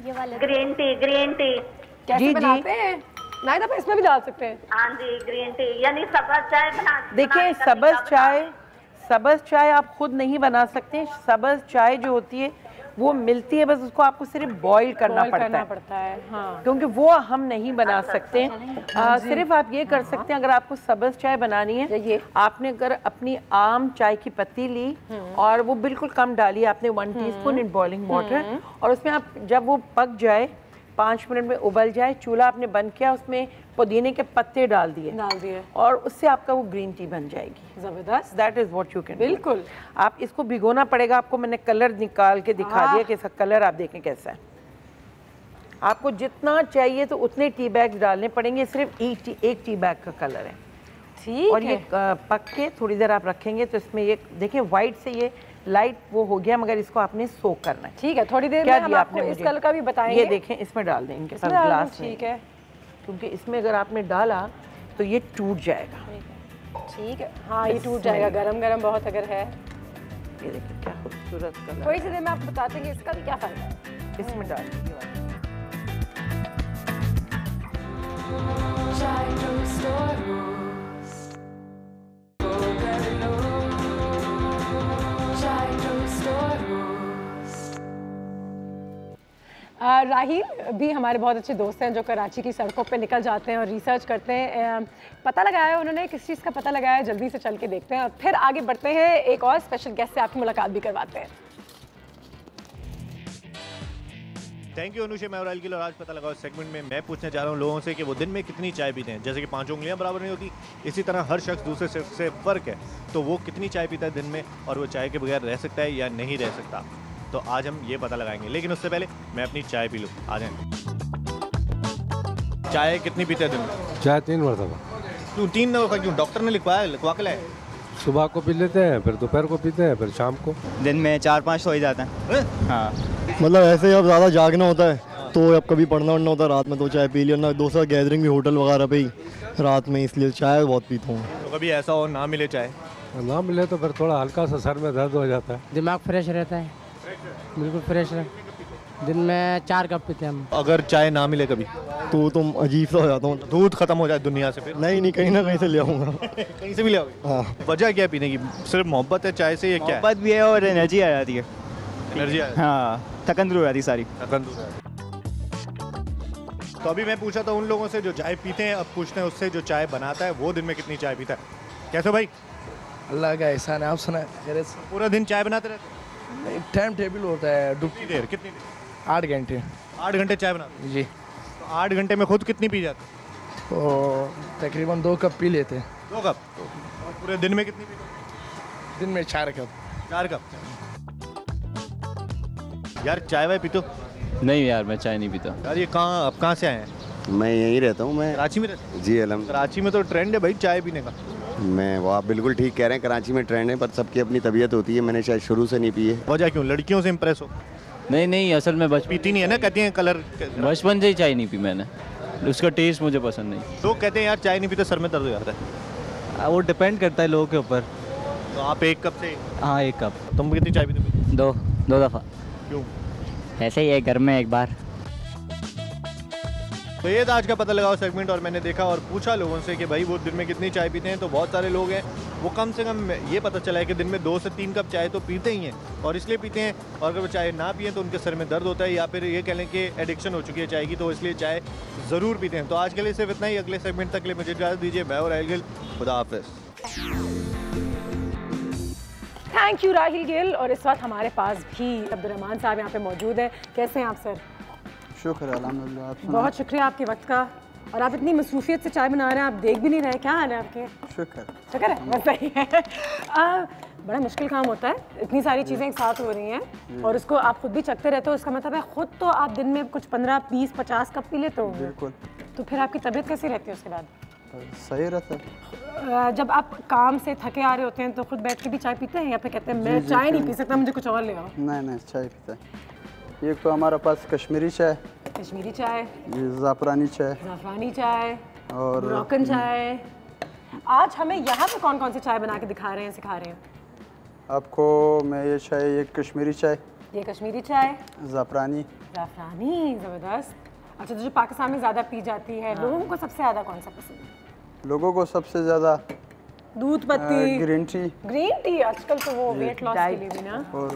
ये वाला ग्रीन टी कैसे बनाते हैं? नाहिद आप इसमें भी डाल सकते हैं। हाँ जी, ग्रीन टी यानी सब्ज चाय बना। देखिए, सब्ज चाय आप खुद नहीं बना सकते। सब्ज चाय जो होती है वो मिलती है, बस उसको आपको सिर्फ बॉईल करना पड़ता है। हाँ। क्योंकि वो हम नहीं बना सकते। सिर्फ आप ये कर सकते हैं, अगर आपको सब्ज चाय बनानी है, आपने अगर अपनी आम चाय की पत्ती ली और वो बिल्कुल कम डाली आपने 1 टीस्पून इन बॉइलिंग वाटर, और उसमें आप जब वो पक जाए 5 मिनट में उबल जाए, चूल्हा आपने बंद किया, उसमें पुदीने के पत्ते डाल दिए और उससे आपका वो ग्रीन टी बन जाएगी। जबरदस्त, that is what you can. बिल्कुल, आप इसको भिगोना पड़ेगा। आपको मैंने कलर निकाल के दिखा दिया कि इसका कलर आप देखें कैसा है। आपको जितना चाहिए तो उतने टी बैग डालने पड़ेंगे, सिर्फ एक टी बैग का कलर है। ठीक और ये पक के थोड़ी देर आप रखेंगे तो इसमें ये देखें व्हाइट से ये लाइट वो हो गया, मगर इसको आपने सोक करना है। ठीक है, थोड़ी देर क्या में हम आपको इस कलर का भी बताएंगे। ये देखें, इसमें डाल दें इनके पास ग्लास में। ठीक है, क्योंकि इसमें अगर आपने डाला तो ये टूट जाएगा। ठीक है, हाँ ये टूट जाएगा, गरम गरम बहुत अगर है। ये देखिए क्या खूबसूरत कलर। थोड़ी सी देर में आपको बताते हैं कि इसका भी क्या फायदा है। इसमें डाल दीजिए। Chai toast or roast. Oh, कर लो. Chai toast or roast. Rahil भी हमारे बहुत अच्छे दोस्त हैं जो कराची की सड़कों पे निकल जाते हैं और रिसर्च करते हैं। पता लगाया है उन्होंने, किस चीज़ का पता लगाया है, जल्दी से चल के देखते हैं और फिर आगे बढ़ते हैं। एक और स्पेशल गेस्ट से आपकी मुलाकात भी करवाते हैं। थैंक यू अनुषा, मैं राहिल गिल और आज पता लगाओ सेगमेंट में मैं पूछने जा रहा हूँ लोगों से कि वो दिन में कितनी चाय पीते हैं। जैसे कि 5 उंगलियां बराबर नहीं होती, इसी तरह हर शख्स दूसरे शख्स से फ़र्क है, तो वो कितनी चाय पीता है दिन में और वो चाय के बगैर रह सकता है या नहीं रह सकता। तो आज हम ये पता लगाएंगे, लेकिन उससे पहले मैं अपनी चाय पी लूँ। आ जाए। चाय कितनी पीते हैं दिन में? चाय 3 मरतबा। क्यों 3 दफ़ा? क्यों? डॉक्टर ने लिखवा के लाए? सुबह को पी लेते हैं, फिर दोपहर को पीते हैं, फिर शाम को। दिन में 4-5 हो ही जाता है। हाँ, मतलब ऐसे अब ज़्यादा जागना होता है तो अब कभी पढ़ना वढ़ना होता है रात में तो चाय पी लिया, ना दोस्तों गैदरिंग भी होटल वगैरह पे ही रात में, इसलिए चाय बहुत पीता हूँ। तो कभी ऐसा हो ना मिले चाय? ना मिले तो फिर थोड़ा हल्का सा सर में दर्द हो जाता है। दिमाग फ्रेश रहता है, बिल्कुल फ्रेश है। दिन में 4 कप पीते हैं हम। अगर चाय ना मिले कभी तो तुम अजीब सा हो जाता हूँ। दूध खत्म हो जाए दुनिया से फिर? नहीं, कहीं ना कहीं से ले आऊँगा। कहीं से भी ले आओगे? हाँ। वजह क्या है पीने की? सिर्फ मोहब्बत है चाय से या क्या है? मोहब्बत भी है और एनर्जी आ जाती है। एनर्जी? हाँ, थकन दूर हो जाती सारी। थकन दूर है। तो अभी मैं पूछा था उन लोगों से जो चाय पीते हैं, अब पूछते हैं उससे जो चाय बनाता है वो दिन में कितनी चाय पीता है। कैसे भाई? अल्लाह का एहसान है, आप सुनाए? पूरा दिन चाय बनाते रहते? टाइम टेबल होता है। कितनी देर? 8 घंटे। 8 घंटे चाय बनाते जी। तो 8 घंटे में खुद कितनी पी जाते? तो तकरीबन 2 कप पी लेते हैं। 2 कप? और पूरे दिन में कितनी पीते? दिन में 4 कप। 4 कप? यार चाय वाय पीते हो? नहीं यार, मैं चाय नहीं पीता। यार ये आप कहाँ से आए हैं? मैं यहीं रहता हूँ। मैं कराची में रहता हूँ? जी अलहमद। कराची में तो ट्रेंड है भाई चाय पीने का। वो आप बिल्कुल ठीक कह रहे हैं, कराची में ट्रेंड है, पर सबकी अपनी तबीयत होती है। मैंने शायद शुरू से नहीं पी है। वजह क्यों? लड़कियों से इम्प्रेस हो? नहीं, असल में पीती नहीं है ना, कहती हैं कलर। बचपन से ही चाय नहीं पी मैंने, उसका टेस्ट मुझे पसंद नहीं। तो कहते हैं यार चाय नहीं पीते सर में दर्द हो जाता है। वो डिपेंड करता है लोगों के ऊपर। तो आप 1 कप से? हाँ, 1 कप। तुम कितनी चाय पीते हो? 2 दफ़ा। क्यों? ऐसे ही है, घर में एक बार। तो ये था आज का पता लगाओ सेगमेंट और मैंने देखा और पूछा लोगों से कि भाई वो दिन में कितनी चाय पीते हैं। तो बहुत सारे लोग हैं वो कम से कम ये पता चला है कि दिन में 2 से 3 कप चाय तो पीते ही हैं, और इसलिए पीते हैं। और अगर वो चाय ना पिए तो उनके सर में दर्द होता है, या फिर ये कह लें कि एडिक्शन हो चुकी है चाय की, तो इसलिए चाय ज़रूर पीते हैं। तो आज के लिए सिर्फ इतना ही। अगले सेगमेंट तक के लिए मुझे इजाज़त दीजिए। मैं और राहिल गिल, खुदा हाफ़िज़। Thank you Rahil Gill. और इस वक्त हमारे पास भी अब्दुर्रहमान साहब यहाँ पे मौजूद हैं। कैसे हैं आप सर? शुक्र अल्हम्दुलिल्लाह। बहुत शुक्रिया आपके वक्त का। और आप इतनी मसरूफियत से चाय बना रहे हैं, आप देख भी नहीं रहे, क्या हाल है आपके? शुक्र है, बस सही है। बड़ा मुश्किल काम होता है, इतनी सारी चीज़ें एक साथ हो रही हैं और उसको आप खुद भी चखते रहते हो। इसका मतलब है खुद तो आप दिन में कुछ 15, 20, 50 कप पी लेते हो। बिल्कुल। तो फिर आपकी तबीयत कैसी रहती है उसके बाद? सही रहता है। जब आप काम से थके आ रहे होते हैं तो खुद बैठ के भी चाय पीते हैं या फिर कहते हैं मैं चाय नहीं पी सकता, मुझे कुछ और ले आओ? नहीं, चाय पीता है। एक तो हमारे पास कश्मीरी चाय, ज़ाफ़रानी चाय और मोरक्कन चाय। आज हमें यहाँ पे कौन कौन सी चाय बना के दिखा रहे हैं, सिखा रहे हैं? आपको मैं ये चाय, ये कश्मीरी चाय, ज़ाफ़रानी। ज़बरदस्त। अच्छा, तो जो पाकिस्तान में ज़्यादा पी जाती है, लोगों को सबसे ज़्यादा कौन सा पसंद है? लोगों को सबसे ज़्यादा दूध पत्ती, ग्रीन टी आजकल तो वो वेट लॉस के लिए भी ना, और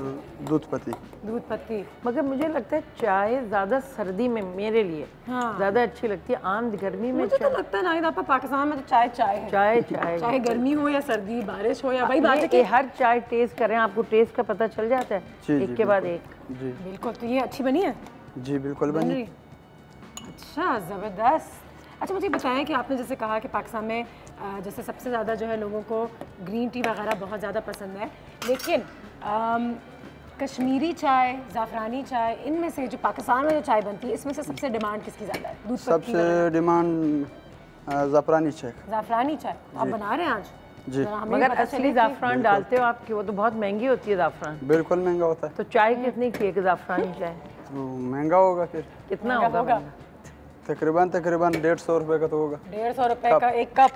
दूध पत्ती। मगर मुझे लगता है चाय ज़्यादा सर्दी में मेरे लिए ज़्यादा अच्छी लगती है। आम गर्मी में मुझे तो लगता है नाहिद आपका पाकिस्तान में तो चाय है। चाहे गर्मी हो या सर्दी, बारिश हो या भाई बात है कि हर चाय टेस्ट करें, आपको टेस्ट का पता चल जाता है एक के बाद एक। जी बिल्कुल। तो ये अच्छी बनी है? जी बिल्कुल बनी। अच्छा, ज़बरदस्त। अच्छा, मुझे बताएं कि आपने जैसे कहा कि पाकिस्तान में जैसे सबसे ज़्यादा जो है लोगों को ग्रीन टी वगैरह बहुत ज़्यादा पसंद है, लेकिन कश्मीरी चाय, ज़ाफ़रानी चाय, इनमें से जो पाकिस्तान में जो चाय बनती है इसमें से सबसे डिमांड किसकी ज़्यादा है? दूध पत्ती? सबसे डिमांड ज़ाफ़रानी चाय। आप बना रहे हैं आज? जी। मगर असली ज़ाफ़रान डालते हो आपकी, वो तो बहुत महंगी होती है ज़ाफ़रान। बिल्कुल महंगा होता है। तो चाय कितनी की है ज़ाफ़रानी चाय? महंगा होगा। फिर कितना होगा? तकरीबन 150 रुपए का तो होगा। 150 रुपए का 1 कप।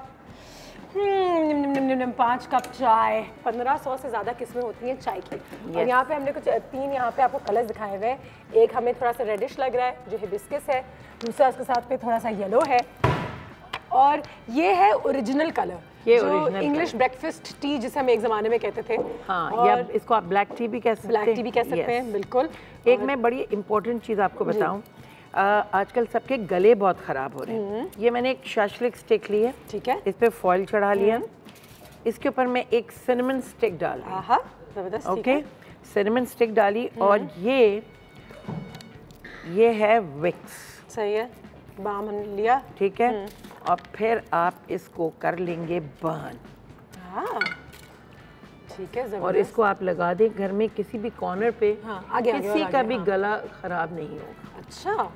5 कप चाय, 1500 से ज़्यादा किस्में होती हैं चाय की। और यहाँ पे हमने कुछ 3 यहाँ पे आपको कलर्स दिखाए हुए हैं। एक हमें थोड़ा सा रेडिश लग रहा है जो हिबिस्कस है, दूसरा उसके साथ पे थोड़ा सा येलो है, और ये है ओरिजिनल कलर, ये जो original इंग्लिश ब्रेकफास्ट टी जिसे हम एक ज़माने में कहते थे। हाँ, या इसको आप ब्लैक टी भी कह सकते हैं। ब्लैक टी भी कह सकते हैं, बिल्कुल। एक मैं बड़ी इंपॉर्टेंट चीज़ आपको बताऊं, आजकल सबके गले बहुत ख़राब हो रहे हैं। ये मैंने एक शाशलिक स्टिक ली है, ठीक है, इस पर फॉइल चढ़ा लिया, इसके ऊपर मैं एक सिनेमन स्टिक डाल रही हूँ। ओके, सिनेमन स्टिक डाली और ये है विक्स। सही है, बाम लिया, ठीक है, और फिर आप इसको कर लेंगे बर्न। ठीक है, और इसको आप लगा दें घर में किसी भी कॉर्नर पे, किसी का भी गला खराब नहीं होगा। अच्छा,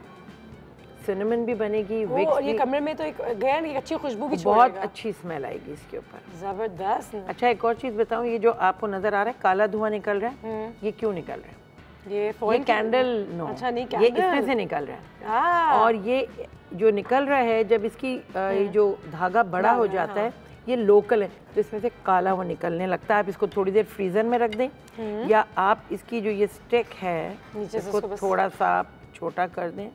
सिनेमन भी बनेगी, वो, विक्स और ये भी, कमरे में तो एक गैर एक अच्छी खुशबू भी बहुत अच्छी स्मेल आएगी इसके ऊपर। जबरदस्त। अच्छा, एक और चीज़ बताऊं, ये जो आपको नजर आ रहा है काला धुआं निकल रहा है, ये क्यों निकल रहा है? ये कैंडल नो, अच्छा, नहीं, ये इसमें से निकल रहा है। और ये जो निकल रहा है, जब इसकी ये जो धागा बड़ा हो जाता है, ये लोकल है, तो इसमें से काला वो निकलने लगता है। आप इसको थोड़ी देर फ्रीजर में रख दें, या आप इसकी जो ये स्टिक है इसको थोड़ा सा आप छोटा कर दें,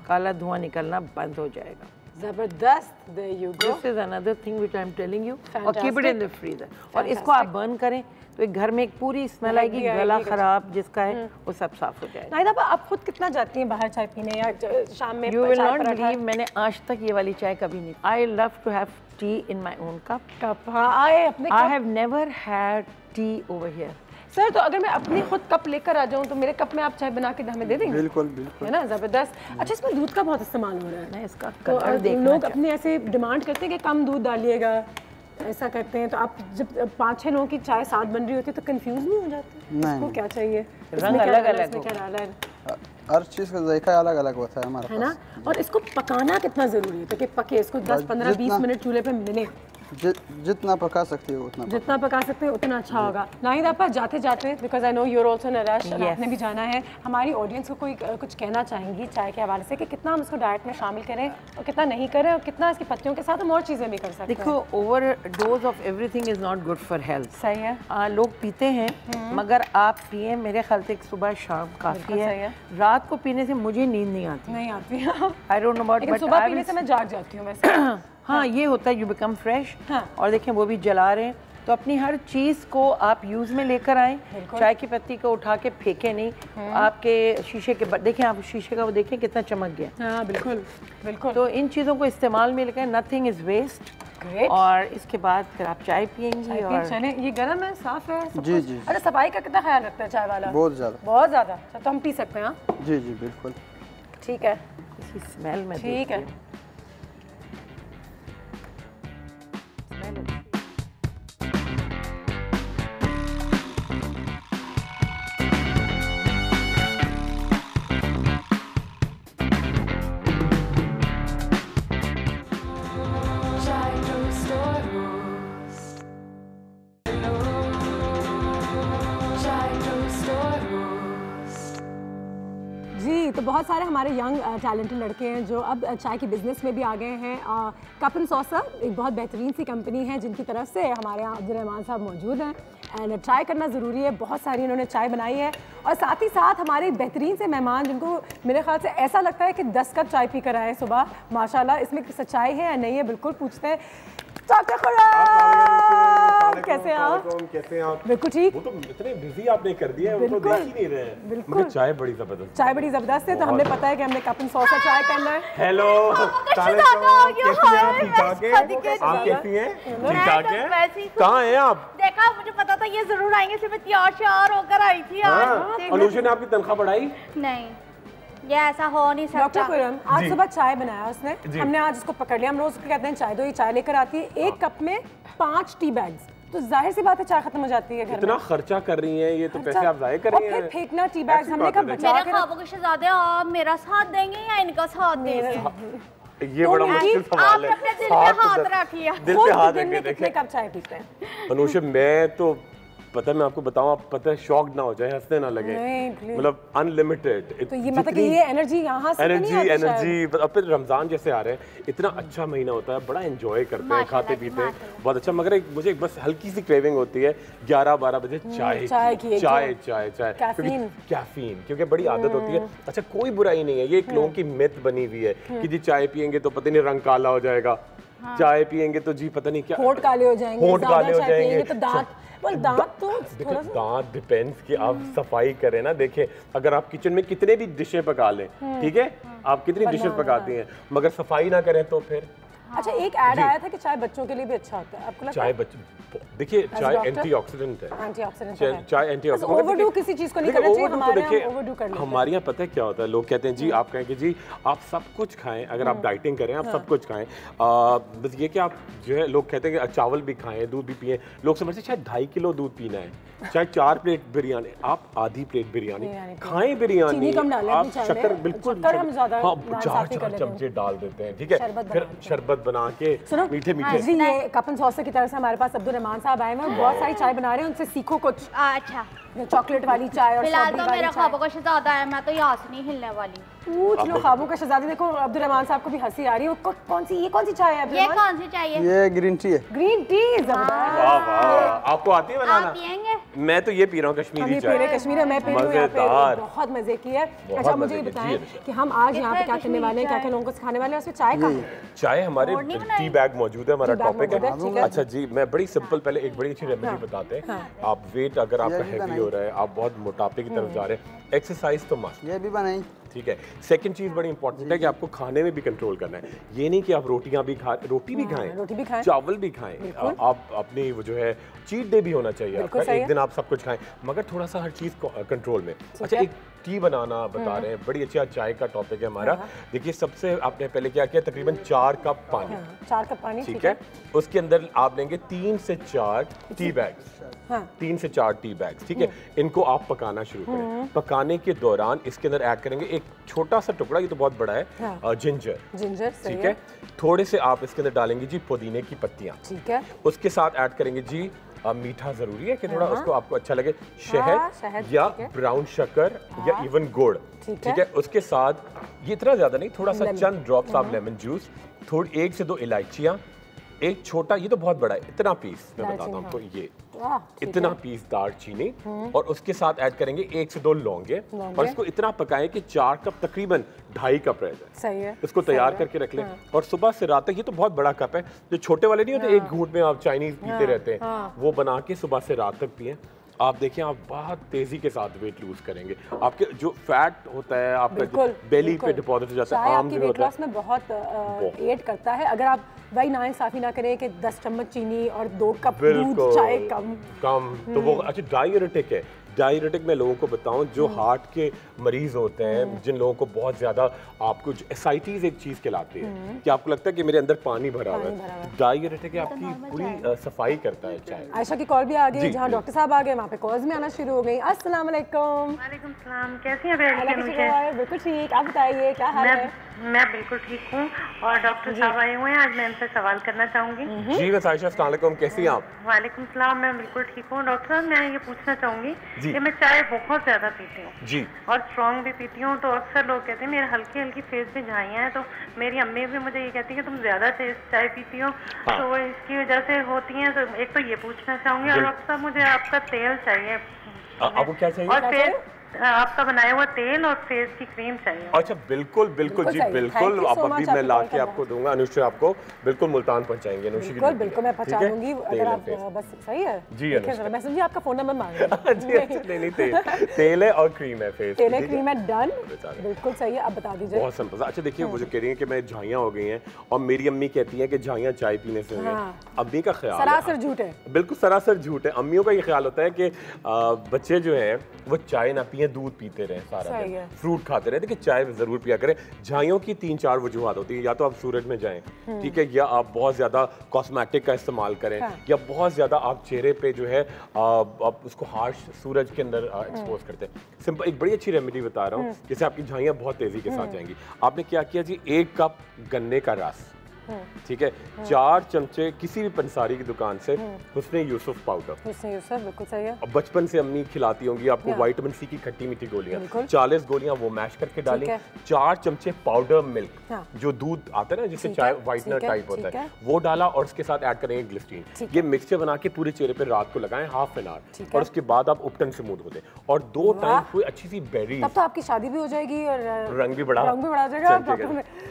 काला धुआं निकलना बंद हो जाएगा। जबरदस्त। There you go. This is another thing which I am telling you. और keep it in the freezer. और इसको आप बर्न करें तो एक घर में एक पूरी स्मेल आएगी, गला खराब जिसका है वो सब साफ हो जाएगा। नाहिदा, आप खुद कितना जाती हैं बाहर चाय पीने या शाम में? You will not believe, मैंने आज तक ये वाली चाय कभी नहीं। I love to have tea in my own cup. हाँ, आए अपने I have never had tea over here. Sir, तो अगर मैं अपनी खुद कप लेकर आ जाऊँ तो मेरे कप में आप चाय बना के हमें दे देंगे? बिल्कुल बिल्कुल, है ना, जबरदस्त। अच्छा, इसमें दूध का बहुत इस्तेमाल हो रहा है ना, इसका कलर देखना। लोग अपने ऐसे डिमांड करते हैं कि कम दूध डालिएगा, ऐसा करते हैं, तो आप जब 5-6 लोगों की चाय साथ बन रही होती है तो कंफ्यूज नहीं हो जाते? इसको क्या चाहिए, रंग अलग अलग क्या डाला है? हर चीज़ का जायका अलग अलग होता है हमारा, है ना। और इसको पकाना कितना ज़रूरी है ताकि पके, इसको 10-15-20 मिनट चूल्हे पे मिले? जितना पका सकती हो उतना, जितना पका सकते हैं उतना अच्छा होगा। नाहिदा आपा, जाते जाते, because I know you are also in a rush, आपने भी जाना है, हमारी ऑडियंस को कोई कुछ कहना चाहेंगी चाय के हवाले से कि कितना हम इसको डाइट में शामिल करें और कितना नहीं करें, और कितना इसकी पत्तियों के साथ हम और चीज़ें भी कर सकते हैं? देखो, over dose of everything is not good for health. सही है, लोग पीते हैं, मगर आप पिए, मेरे ख्याल से सुबह शाम काफ़ी है। रात को पीने से मुझे नींद नहीं आती। I don't know about, but सुबह पीने से मैं जाग जाती हूँ वैसे। हाँ, ये होता है, यू बिकम फ्रेश। और देखें वो भी जला रहे हैं, तो अपनी हर चीज़ को आप यूज़ में लेकर आएँ। चाय की पत्ती को उठा के फेंके नहीं, आपके शीशे के, देखें आप शीशे का वो देखें कितना चमक गया। हाँ, बिल्कुल बिल्कुल। तो इन चीज़ों को इस्तेमाल में लेकर, नथिंग इज़ वेस्ट। और इसके बाद फिर आप चाय पियेंगी। और चले, ये गर्म है, साफ है सब जी कुछ? जी। अच्छा, सफाई का कितना ख्याल रखता है चाय वाला? बहुत ज़्यादा, बहुत ज़्यादा। तो हम पी सकते हैं? जी जी बिल्कुल, ठीक है। इसी स्मेल में, ठीक है। तो बहुत सारे हमारे यंग टैलेंटेड लड़के हैं जो अब चाय की बिज़नेस में भी आ गए हैं। कप एंड सॉसर एक बहुत बेहतरीन सी कंपनी है जिनकी तरफ से हमारे यहाँ अब्दुर्रहमान साहब मौजूद हैं, एंड ट्राई करना ज़रूरी है। बहुत सारी इन्होंने चाय बनाई है, और साथ ही साथ हमारे बेहतरीन से मेहमान जिनको मेरे ख्याल से ऐसा लगता है कि 10 कप चाय पी कर आए सुबह, माशाल्लाह। इसमें सच्चाई है या नहीं है, बिल्कुल पूछते हैं। कैसे हैं आप? कैसे हैं आप? बिल्कुल ठीक। वो तो इतने बिजी आपने कर दिया है, उनको देख ही नहीं रहे हैं। बिल्कुल। मगर चाय बड़ी जबरदस्त, चाय बड़ी जबरदस्त है, तो हमने पता है कि हमने कप एंड सॉसर ट्राई करना है। हेलो, कैसी हैं आप? ठीक-ठाक हैं? आप कैसी हैं? ठीक-ठाक हैं? कहाँ हैं आप? देखा, मुझे पता था ये जरूर आएंगे, सिर्फ तैयार होकर आई थी यार। अनुषा ने आपकी तनख्वाह बढ़ाई? नहीं, ये ऐसा हो नहीं सकता। डॉक्टर खुरम, आज सुबह चाय बनाया उसने, हमने आज इसको पकड़ लिया। हम रोज कहते हैं चाय दो, ये चाय लेकर आती है, एक कप में 5 टी बैग्स, तो जाहिर सी बात है चाय खत्म हो जाती है घर में। इतना खर्चा कर रही हैं, ये तो पैसे आप जाया कर रही हैं। और फिर फेंकना टी बैग्स, हमने कहा बचा के। मेरे ख्वाबों के शहजादे, आप मेरा साथ देंगे या इनका साथ देंगे? ये बड़ा मुश्किल सवाल है। आपने अपने दिल पे हाथ रख लिया। दिल पे हाथ रख के देखें। कितने कप चाय पीते हैं? अनुषा, मैं तो पता है, मैं आपको बताऊं, आप पता है शॉक ना हो जाए, हंसने ना लगे, मतलब अनलिमिटेड। तो ये मतलब कि ये एनर्जी यहाँ से एनर्जी अब फिर रमजान जैसे आ रहे हैं, इतना अच्छा महीना होता है, बड़ा एंजॉय करते हैं, खाते पीते हैं, बहुत अच्छा। मगर मुझे बस हल्की सी क्रेविंग होती है 11-12 बजे चाय कैफीन, क्योंकि बड़ी आदत होती है। अच्छा, कोई बुराई नहीं है, ये एक लोगों की मिथ बनी हुई है कि जी चाय पियेंगे तो पता नहीं रंग काला हो जाएगा। हाँ। चाय पियेंगे तो जी पता नहीं क्या होंठ काले हो जाएंगे, होंठ काले हो जाएंगे तो दांत, well, दांत तो देखो दांत डिपेंड्स कि आप सफाई करें ना। देखिए अगर आप किचन में कितने भी डिशें पका लें, ठीक है, आप कितनी डिशेस पकाती हैं मगर सफाई ना करें तो फिर। अच्छा एक ऐड आया था कि चाय बच्चों के लिए भी अच्छा होता है, आपको लगता है? चाय बच्चे देखिए चाय एंटीऑक्सीडेंट है, चाय एंटीऑक्सीडेंट। ओवरडू किसी चीज को नहीं करना चाहिए, हमारे यहाँ ओवरडू कर लेते हैं। हमारे यहाँ पता है क्या होता है, लोग कहते हैं जी आप कहें कि जी आप सब कुछ खाएं, अगर आप डाइटिंग करें आप सब कुछ खाएं, बस ये कि आप जो है लोग कहते हैं कि चावल भी खाएं, दूध भी पिएं। लोग समझते हैं शायद 2.5 किलो दूध पीना है, चाहे 4 प्लेट बिरयानी, आप आधी प्लेट बिरयानी खाएं, बिरयानी आप शक्कर बिल्कुल 4 चमचे डाल देते हैं, ठीक है, फिर शरबत बना के मीठे मीठे। ये कपन सॉस की तरफ से हमारे पास अब्दुल रहमान साहब आए हैं, बहुत सारी चाय बना रहे हैं, उनसे सीखो कुछ। अच्छा चॉकलेट वाली चाय और फिलहाल तो मेरा ख्वाबों का शहजादा है, मैं तो यहाँ से नहीं हिलने वाली। पूछ लो ख्वाबों का शहजादा। देखो अब्दुल रहमान साहब को भी हंसी आ रही है। कौन सी चाय है? ये कौन सी चाय है? ये ग्रीन टी है। ग्रीन टी जबरदस्त। आपको आती है बनाना? आप पिएंगे? मैं तो ये पी रहा हूँ कश्मीरी चाय। कश्मीरी मैं पी रही हूँ यहाँ पे, बहुत मजे की है। अच्छा मुझे ये बताएं कि हम आज यहाँ पे क्या करने वाले हैं, क्या क्या लोगों को सिखाने वाले हैं, उसमें चाय का चाय हमारे टी बैग मौजूद है, हमारा टॉपिक है। अच्छा जी मैं बड़ी सिंपल पहले एक बड़ी अच्छी रेमेडी बताते हैं। आप वेट अगर आपका हैवी हो रहा है, आप बहुत मोटापे की तरफ जा रहे हैं, एक्सरसाइज तो मस्ट, ये भी बनाई, ठीक है। सेकंड चीज बड़ी इंपॉर्टेंट है कि आपको खाने में भी कंट्रोल करना है। ये नहीं कि आप रोटी भी खाएं, चावल भी खाएं, आप अपनी वो जो है चीट डे भी होना चाहिए आपका, एक दिन आप सब कुछ खाएं मगर थोड़ा सा हर चीज कंट्रोल में। अच्छा एक टी बनाना बता रहे हैं, बड़ी अच्छी चाय का टॉपिक है हमारा। देखिए सबसे आपने पहले क्या किया, तकरीबन 4 कप पानी, 4 कप पानी, ठीक है। उसके अंदर आप लेंगे 3 से 4 टी बैग्स, 3 से 4 टी बैग्स, ठीक है। इनको आप पकाना शुरू करें। पकाने के दौरान इसके अंदर ऐड करेंगे एक छोटा सा टुकड़ा, ये तो बहुत बड़ा है, जिंजर, ठीक है। थोड़े से आप इसके अंदर डालेंगे जी पुदीने की पत्तियां, ठीक है। उसके साथ ऐड करेंगे जी मीठा जरूरी है कि थोड़ा उसको आपको अच्छा लगे, शहद या ब्राउन शक्कर या इवन गुड़, ठीक है। उसके साथ ये इतना ज्यादा नहीं, थोड़ा सा चंद ड्रॉप्स ऑफ लेमन जूस, थोड़ी 1 से 2 इलायचियां, एक छोटा, ये तो बहुत बड़ा है, इतना पीस मैं बताता हूँ आपको, ये इतना पीस दालचीनी, और उसके साथ ऐड करेंगे 1 से 2 लौंगे, और इसको इतना पकाएं कि 4 कप तकरीबन 2.5 कप रह जाए। सही है। इसको तैयार करके रख लें, और सुबह से रात तक, ये तो बहुत बड़ा कप है, जो छोटे वाले नहीं होते एक घूंट में आप चाइनीज पीते रहते हैं, वो बना के सुबह से रात तक पिए। आप देखिए आप बहुत तेजी के साथ वेट लूज करेंगे, आपके जो फैट होता है आपका बेली पे डिपॉजिट हो जाता है, आम जो होता है में बहुत एड करता है। अगर आप वही नाइंसाफी ना करें कि 10 चम्मच चीनी और 2 कप दूध चाय कम तो वो अच्छा डाययूरेटिक है। डाययूरेटिक मैं लोगों को बताऊं, जो हार्ट के मरीज होते हैं, जिन लोगों को बहुत ज्यादा आपको एसाइटीज एक चीज कहलाती है कि आपको लगता है कि मेरे अंदर पानी भरा हुआ है, डाययूरेटिक आपकी पूरी सफाई करता है चाय। आयशा की कॉल भी आ गई, जहाँ डॉक्टर साहब आ गए वहाँ पे कॉल्स में आना शुरू हो गई। अस्सलाम वालेकुम। वालेकुम सलाम, कैसी हैं? बिल्कुल ठीक, आप बताइए क्या हाल है? मैं बिल्कुल ठीक हूँ, और डॉक्टर साहब आए हुए हैं, आज मैं इनसे सवाल करना चाहूँगी। जी बस आयशा, अस्सलाम वालेकुम, कैसी हैं आप? वालेकुम सलाम, मैं बिल्कुल ठीक हूँ। डॉक्टर साहब मैं ये पूछना चाहूँगी कि मैं चाय बहुत ज़्यादा पीती हूँ जी, और स्ट्रॉन्ग भी पीती हूँ, तो अक्सर लोग कहते हैं मेरे हल्की हल्की फेस पे झाइयाँ हैं, तो मेरी अम्मी भी मुझे ये कहती है कि तुम ज़्यादा चाय पीती हो, तो इसकी वजह से होती हैं। तो एक तो ये पूछना चाहूँगी, और डॉक्टर साहब मुझे आपका तेल चाहिए। आपको क्या चाहिए? और फेस आपका बनाया हुआ तेल और फेस की क्रीम चाहिए। अच्छा बिल्कुल बिल्कुल जी बिल्कुल, आप अभी मैं ला के आपको दूंगा, अनुष्ठ आपको बिल्कुल मुल्तान पहुंचाएंगे। बिल्कुल मैं पहुंचा दूंगी, अगर आप बस सही है जी। मैं समझी आपका फोन नंबर मांग रही हूं। नहीं तेल है और क्रीम है, फेस तेल है क्रीम है, डन, बिल्कुल सही है। आप बता दीजिए। बहुत सिंपल। अच्छा देखिए वो जो कह रही है कि मैं झाइयाँ हो गई हैं, और मेरी अम्मी कहती है कि झाइयाँ चाय पीने से हुई हैं, अम्मी का ख्याल सरासर झूठ है, बिल्कुल सरासर झूठ है। अम्मियों का ये ख्याल होता है कि बच्चे जो है वो चाय ना पिए, दूध पीते रहे सारा दिन, फ्रूट खाते रहे, देखिए चाय जरूर पिया करें। झाइयों की 3-4 वजूहात होती है, या तो आप सूरज में जाएं, ठीक है, या आप बहुत ज्यादा कॉस्मेटिक का इस्तेमाल करें, या बहुत ज्यादा आप चेहरे पे जो है आप उसको हार्श सूरज के अंदर एक्सपोज करते हैं। सिंपल एक बड़ी अच्छी रेमेडी बता रहा हूँ, जैसे आपकी झाइयाँ बहुत तेजी के साथ जाएंगी। आपने क्या किया जी, 1 कप गन्ने का रस, ठीक है, 4 चमचे किसी भी पंसारी की दुकान से हुस्ने यूसुफ पाउडर, हुस्ने यूसुफ, बिल्कुल सही है। बचपन से अम्मी खिलाती होंगी आपको विटामिन सी की खट्टी मीठी गोलियां, 40 गोलियां वो मैश करके डाली, 4 चमचे पाउडर मिल्क, जो दूध आता है ना जिससे चाय व्हाइटनर टाइप होता है, वो डाला, और उसके साथ ऐड करेंगे ग्लिसरीन। ये मिक्सचर बना के पूरे चेहरे पे रात को लगाएं हाफ एन आवर, और उसके बाद आप उपटन से मुंह धो दें, और 2 टाइम कोई अच्छी सी बेरी, तब तो आपकी शादी भी हो जाएगी और रंग भी बढ़ा जाएगा।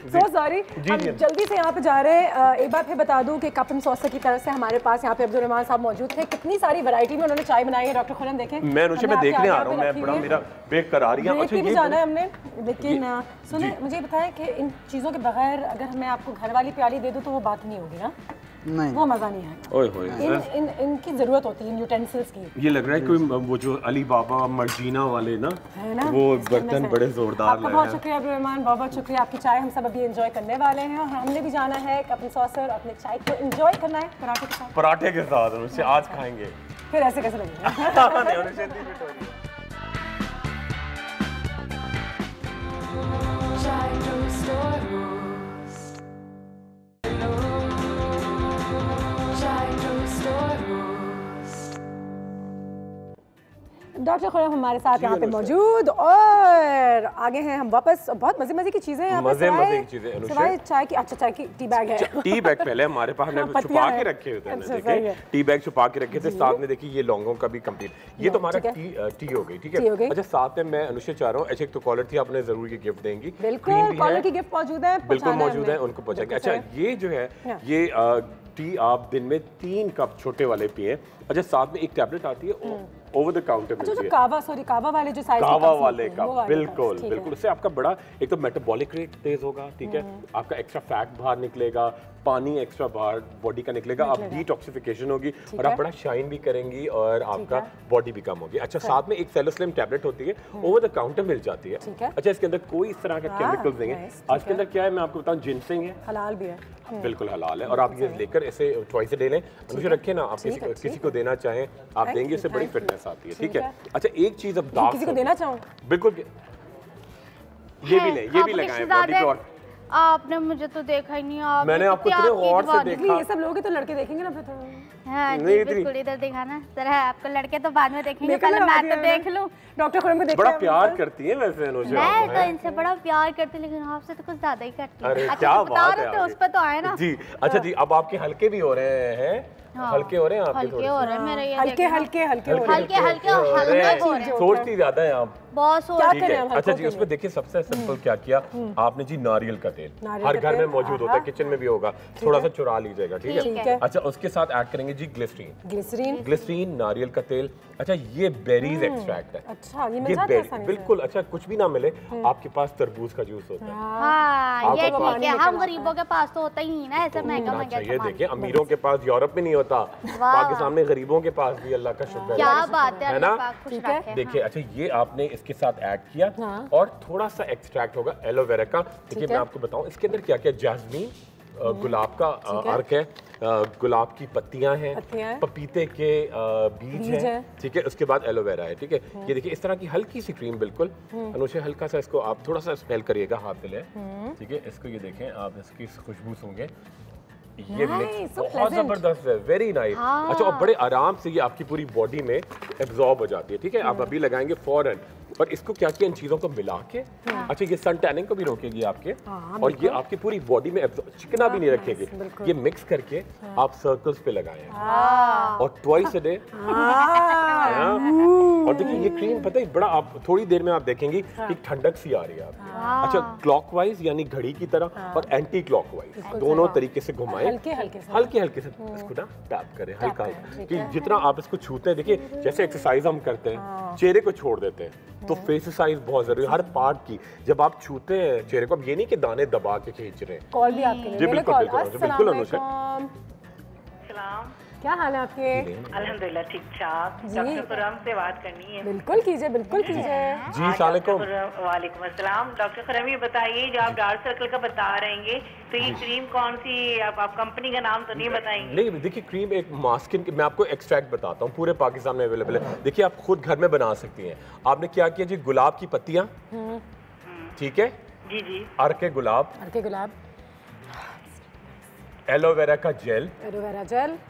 सो सॉरी, जल्दी से यहाँ पे जा रहे हैं, एक बार फिर बता दूं कि कप एंड सॉसर की तरफ से हमारे पास यहाँ पे अब्दुल रहमान साहब मौजूद थे। कितनी सारी वैरायटी में उन्होंने चाय बनाई है। डॉक्टर खुरम देखें, मैं देखने आ रहा हूँ, मैं बड़ा मेरा बेकरारी है। अच्छा, ये जाना है हमने, लेकिन सुने मुझे बताएं कि इन चीज़ों के बगैर अगर मैं आपको घर वाली प्याली दे दूँ तो वो बात नहीं होगी ना? नहीं, वो मजा नहीं है। ओए होए, इनकी जरूरत होती है इन यूटेंसिल्स की। ये लग रहा है कोई वो जो अली बाबा मर्जीना वाले ना, वो बर्तन बड़े जोरदार लग रहे हैं। बहुत शुक्रिया अब्दुल रहमान, बहुत बहुत शुक्रिया। आपकी चाय हम सब अभी एंजॉय करने वाले हैं और हमने भी जाना है कप एंड सॉसर, अपने चाय को एंजॉय करना है पराठे के साथ। पराठे के साथ उससे आज खाएंगे। फिर ऐसे कैसे लगेगा? डॉक्टर खुरम हमारे साथ यहाँ पे मौजूद और आगे हैं हम वापस। बहुत मजे की चीजें हैं, मजे की चीजें सिवाय चाय की। अच्छा, चाय की टी बैग है। टी बैग पहले हमारे पास हमने छुपा के रखे होते हैं। देखिए टी बैग छुपा के रखे थे, साथ में देखिए ये लौंगों का भी कंप्लीट। ये तो हमारा टी हो गई, ठीक है। अच्छा, साथ में मैं अनुषा चाह रहा हूँ, एक तो कॉलर थी, आपने जरूर ये गिफ्ट देंगी। बिल्कुल, कॉलर की गिफ्ट मौजूद है, बिल्कुल मौजूद है, उनको पहुंचाएंगे। अच्छा, ये जो है ये टी आप दिन में 3 कप छोटे वाले पिए। अच्छा, साथ में एक टैबलेट आती है ओवर द काउंटर मिलती है। कावा वाले जो साइज कावा वाले का बिल्कुल उससे आपका बड़ा एक तो मेटाबॉलिक रेट तेज होगा, ठीक है। आपका एक्स्ट्रा फैट बाहर निकलेगा, पानी एक्स्ट्रा बाहर बॉडी का निकलेगा, आप डिटॉक्सिफिकेशन होगी और आप बड़ा शाइन भी करेंगी और आपका बॉडी भी कम होगी। अच्छा, साथ में एक सेलोस्लिम टैबलेट होती है, ओवर द काउंटर मिल जाती है। अच्छा, इसके अंदर कोई इस तरह का केमिकल्स नहीं है। आज के अंदर क्या है मैं आपको बताऊं, जिनसिंग है, हलाल भी है, बिल्कुल हलाल है। और आप ये लेकर ऐसे ट्वाइस डे लें, मुझे रखे ना, आप किसी को देना चाहें आप देंगे, इससे बड़ी फिटनेस आती है, ठीक है। अच्छा, एक चीज अब किसी को देना चाहूँ, बिल्कुल ये भी नहीं, ये भी लगाएं बॉडी को। आपने मुझे तो देखा ही नहीं। आप मैंने आपको इतने गौर से देखा। ये सब लोग तो लड़के देखेंगे ना फिर। हाँ जी, बिल्कुल इधर देखा ना सर है, आपको लड़के तो बाद में देखेंगे, पहले मैं तो देख लूं। डॉक्टर खुरम को बड़ा प्यार करती है वैसे अनुजा। मैं तो इनसे बड़ा प्यार करती, लेकिन आपसे तो कुछ ज्यादा ही करती है। क्या बात है, उस पर तो आए ना जी। अच्छा जी, अब आपके हल्के भी हो रहे हैं, हल्के हो रहे हैं आपके, हल्के हो रहे हैं मेरे, ये हल्के सोचती ज्यादा है आप, बहुत सोचती है। अच्छा जी, उसमें देखिए सबसे सिंपल क्या किया आपने जी, नारियल का तेल हर घर में मौजूद होता है, किचन में भी होगा, थोड़ा सा चुरा लीजिएगा, ठीक है। अच्छा, उसके साथ ऐड करेंगे जी ग्लिसरीन, नारियल का तेल। अच्छा, ये बेरीज एक्सट्रैक्ट है। अच्छा, ये मिल जाता है बिल्कुल। अच्छा, कुछ भी ना मिले आपके पास तरबूज का जूस होता है। हाँ, ये ठीक है, हम गरीबों के पास तो होता ही ना ऐसा महंगा। ये देखिए, अमीरों के पास यूरोप में नहीं होता, पाकिस्तान में गरीबों के पास भी, अल्लाह का शुक्र है। क्या बात है ना, देखिए। अच्छा, ये आपने इसके साथ ऐड किया और थोड़ा सा एक्सट्रैक्ट होगा एलोवेरा का। देखिए, मैं आपको बताऊं इसके अंदर क्या क्या, जैस्मीन, गुलाब का अर्क है, गुलाब की पत्तियां हैं, पपीते के बीज हैं, ठीक है। उसके बाद एलोवेरा है, ठीक है। ये देखिए, इस तरह की हल्की सी क्रीम, बिल्कुल अनुषा, हल्का सा इसको आप थोड़ा सा स्मेल करिएगा, हाथ से ले, ठीक है। इसको ये देखें आप, इसकी खुशबू सूंघें, ये मिक्स बहुत जबरदस्त है, वेरी नाइस। अच्छा, और बड़े आराम से ये आपकी पूरी बॉडी में एब्जॉर्ब हो जाती है, ठीक है। आप अभी लगाएंगे फौरन, और इसको क्या किया, इन चीजों को मिला के, अच्छा, ये सन टैनिंग को भी रोकेगी आपके, और ये आपकी पूरी बॉडी में चिकना भी नहीं रखेगी। ये मिक्स करके आप सर्कल्स पे लगाएं और ट्वाइस अ डे। और देखिए, ये क्रीम पता है बड़ा, आप थोड़ी देर में आप देखेंगी कि ठंडक सी आ रही है आपकी। अच्छा, क्लॉकवाइज यानी घड़ी की तरह और एंटी क्लॉकवाइज दोनों तरीके से घुमाएं, हल्के से इसको ना टैप करें, हल्का कि जितना आप इसको छूते हैं। देखिए, जैसे एक्सरसाइज हम करते हैं, चेहरे को छोड़ देते हैं, तो फेस एक्सरसाइज बहुत जरूरी है हर पार्ट की। जब आप छूते हैं चेहरे को, अब ये नहीं कि दाने दबा के खींच रहे हैं। कॉल भी आपके लिए, जी बिल्कुल अनुषा। क्या हाल है आपके? अल्हम्दुलिल्लाह ठीक ठाक। डॉक्टर खुरम से बात करनी है। बिल्कुल कीजिए, बिल्कुल कीजिए। जी सलाम। वालेकुम अस्सलाम। डॉक्टर खुरम, ये बताइए, जो आप डार्क सर्कल का बता रहे हैं, तो ये क्रीम कौन सी, आप कंपनी का नाम तो नहीं बताएंगे? नहीं, देखिए, क्रीम एक मास्क, मैं आपको एक्सट्रैक्ट बताता हूँ, पूरे पाकिस्तान में अवेलेबल है। देखिए, आप खुद घर में बना सकती हैं। आपने क्या किया जी, गुलाब की पत्तियाँ, ठीक है जी, अर्के गुलाब, एलोवेरा का जेल,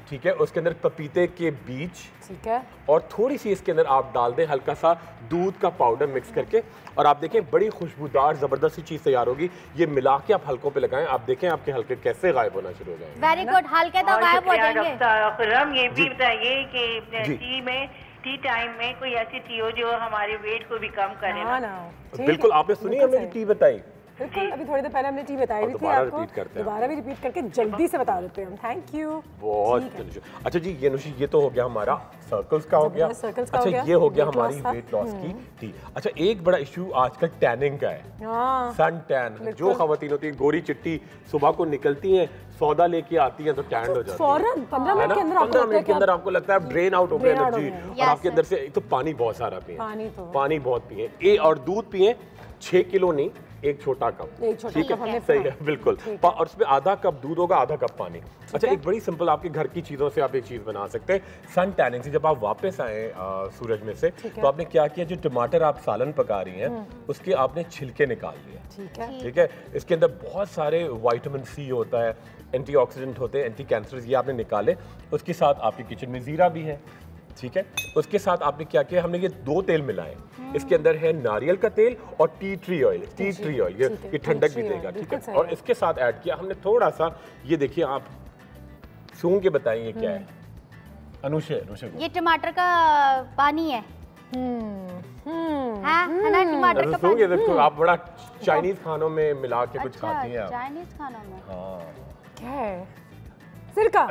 ठीक है। उसके अंदर पपीते के बीज, ठीक है। और थोड़ी सी इसके अंदर आप डाल दें हल्का सा दूध का पाउडर मिक्स करके, और आप देखें बड़ी खुशबूदार जबरदस्त चीज तैयार होगी। ये मिला के आप हल्कों पे लगाएं, आप देखें आपके हल्के कैसे गायब होना शुरू हो जाएंगे। वेरी गुड, हल्के तो गायब हो जाएंगे। डॉक्टर, ये भी बताइए कि टी टाइम में कोई ऐसी टी हो जो हमारे वेट को भी कम करे ना? बिल्कुल, आपने सुनी है मेरी टी बताई, बिल्कुल, अभी थोड़ी देर पहले हमने टी बताई हुई थी आपको, दोबारा भी रिपीट करके जल्दी से बता देते हैं हम। Thank you. बहुत अच्छा जी, ये नुशी ये तो हो गया हमारा सर्कल्स का हो गया। अच्छा ये हो गया हमारी वेट लॉस की टी। अच्छा एक बड़ा इशू आजकल टैनिंग का है, सन टैन। जो खवातीन होती है गोरी चिट्टी सुबह को निकलती हैं, सौदा लेके आती हैं तो टैन हो जाती है फौरन 15 मिनट के अंदर। 15 मिनट के अंदर आपको लगता है ड्रेन आउट हो गया एनर्जी, और आपके अंदर से एक तो पानी बहुत सारा पिए, पानी बहुत पिए और दूध पिए 6 किलो नहीं, एक छोटा कप, ठीक है, सही है बिल्कुल। और उसमें आधा कप दूध होगा, आधा कप पानी। अच्छा एक बड़ी सिंपल आपके घर की चीज़ों से आप एक चीज़ बना सकते हैं। सन टैनिंग से जब आप वापस आए सूरज में से, तो आपने क्या किया, जो टमाटर आप सालन पका रही हैं उसके आपने छिलके निकाल दिए, ठीक है। इसके अंदर बहुत सारे विटामिन सी होता है, एंटीऑक्सीडेंट होते हैं, एंटी कैंसर, ये आपने निकाले। उसके साथ आपके किचन में जीरा भी है, ठीक है। उसके साथ आपने क्या किया, हमने ये 2 तेल मिलाए। इसके अंदर है नारियल का तेल और टी ट्री ऑयल, ये ठंडक भी देगा, ठीक है। और इसके साथ ऐड किया हमने थोड़ा सा, ये देखिए आप सूंघ के बताइए क्या है अनुषे। ये टमाटर का पानी है। हाँ, है ना, टमाटर का पानी। देखो आप बड़ा चाइनीज खानों में मिला के कुछ खाती हैं आप। चाइनीज खानों में क्या है? सिरका।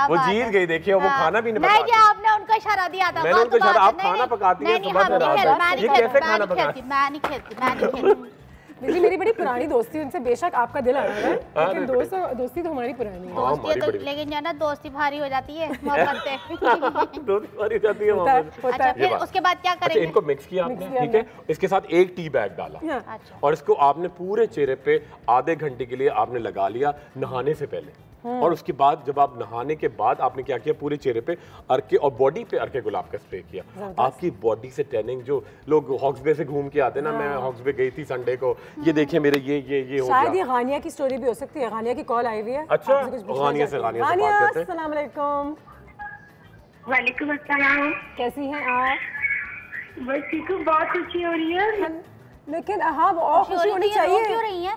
वो जीत गई, देखिए वो खाना भी नहीं पकाती। आपने उनको इशारा दिया था, मैंने उनको इशारा, आप खाना पकाती हैं सुबह से रात तक, ये कैसे खाना पकाती? मैं नहीं खेलती। मेरी बड़ी पुरानी दोस्ती उनसे, बेशक आपका दिल आ रहा है, लेकिन दोस्ती तो हमारी पुरानी है। दोस्ती तो, लेकिन जो है ना दोस्ती भारी हो जाती है मोहब्बत से। दोस्ती भारी हो जाती है मोहब्बत। अच्छा फिर उसके बाद क्या करेंगे? इनको मिक्स किया आपने, ठीक है। इसके साथ 1 टी बैग डाला और इसको आपने पूरे चेहरे पे आधे घंटे के लिए आपने लगा लिया नहाने से पहले। और उसके बाद जब आप नहाने के बाद आपने क्या किया, पूरे चेहरे पे अर्के और बॉडी पे अर्के गुलाब का स्प्रे किया। आपकी बॉडी से टैनिंग, जो लोग हॉक्स बे से घूम के आते हैं ना, मैं हॉक्स बे गई थी संडे को, ये देखिए मेरे ये हो गया। शायद ये गानिया की स्टोरी भी हो सकती है, गानिया की कॉल आई हुई है। अच्छा गानिया से बात करते हैं। अस्सलाम वालेकुम। वालेकुम अस्सलाम। कैसी हैं आप? बस ठीक हूँ, बहुत खुशी हो रही है। लेकिन हाँ और खुशी होनी चाहिए। क्यों रही है?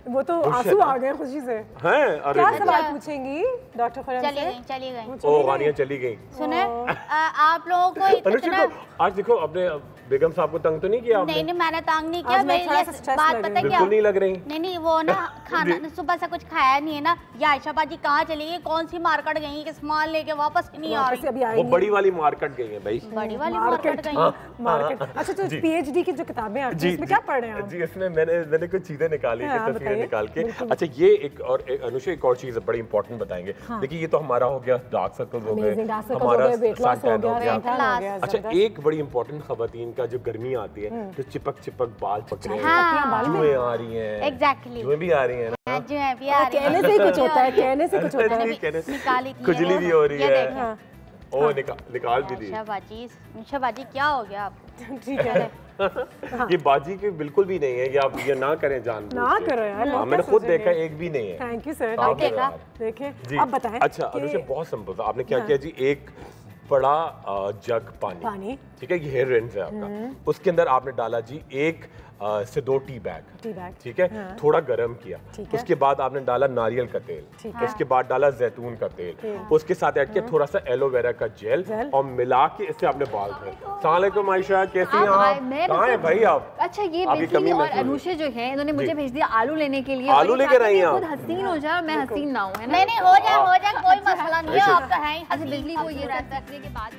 वो तो आंसू आ गए खुशी से। हैं? क्या सवाल पूछेंगी डॉक्टर खुरम से? चली गई। ओ गानिया चली गई। सुने आप लोगों को इतना, आज देखो अपने बेगम साहब को तंग तो नहीं किया आपने? नहीं मैंने तंग नहीं किया। मैं बात पता क्या, बिल्कुल नहीं लग रही। नहीं वो ना खाना सुबह से कुछ खाया नहीं है ना। ये आयशा बाजी कहाँ चली गई, कौन सी मार्केट गई कि सामान लेके वापस नहीं आ रही? वो बड़ी वाली मार्केट गई है भाई। बड़ी वाली मार्केट गई। मार्केट। अच्छा तो पीएचडी की जो किताबें आती हैं इसमें क्या पढ़ रहे हैं आप? जी इसमें मैंने कुछ चीजें निकाली, तस्वीरें निकाल के। अच्छा ये एक और अनुषा एक और चीज बड़ी इंपॉर्टेंट बताएंगे। देखिए ये तो हमारा हो गया डार्क सर्कल्स हो गए, हमारा सन टैन हो गया। अच्छा एक बड़ी इंपॉर्टेंट खवातीन का जो गर्मी आती है तो चिपक बाल पकड़े, जुएं आ रही हैं। एग्जैक्टली जुएं भी आ रही हैं ना। जुएं भी आ रही हैं। कहने से ही कुछ होता है, कहने से कुछ होता है। निकाली थी, खुजली भी हो रही है। ओ निकाल भी दी। बाजी क्या हो गया आपको? ठीक है। ये बाजी के बिल्कुल भी नहीं है, ये आप ये ना करें जान ना करो यार। मैंने खुद देखा, एक भी नहीं है। Thank you sir. देखिए अब बताएं। अच्छा अनुषा बहुत सिंपल था, आपने क्या किया जी, एक बड़ा जग पानी, ठीक है, ये हेयर रिंस है आपका, उसके अंदर आपने डाला जी 1 से 2 टी बैग, ठीक है, थोड़ा गर्म किया। उसके बाद आपने डाला नारियल का तेल, उसके बाद डाला जैतून का तेल, उसके साथ ऐड किया थोड़ा सा एलोवेरा का जेल और मिला के इससे आपने बाल धोए। अस्सलाम वालेकुम आयशा, कैसी हैं आप? कहाँ हैं भाई आप? अच्छा ये बेसिकली और अनुषा जो है इन्होंने मुझे भेज दिया आलू लेने के लिए। आलू लेकर आई हैं? खुद हसीन हो जाए और मैं हसीन ना हूँ, है ना? नहीं हो जाए कोई मसला नहीं है, आप तो हैं। अच्छा बिजली वो ये रखने के बाद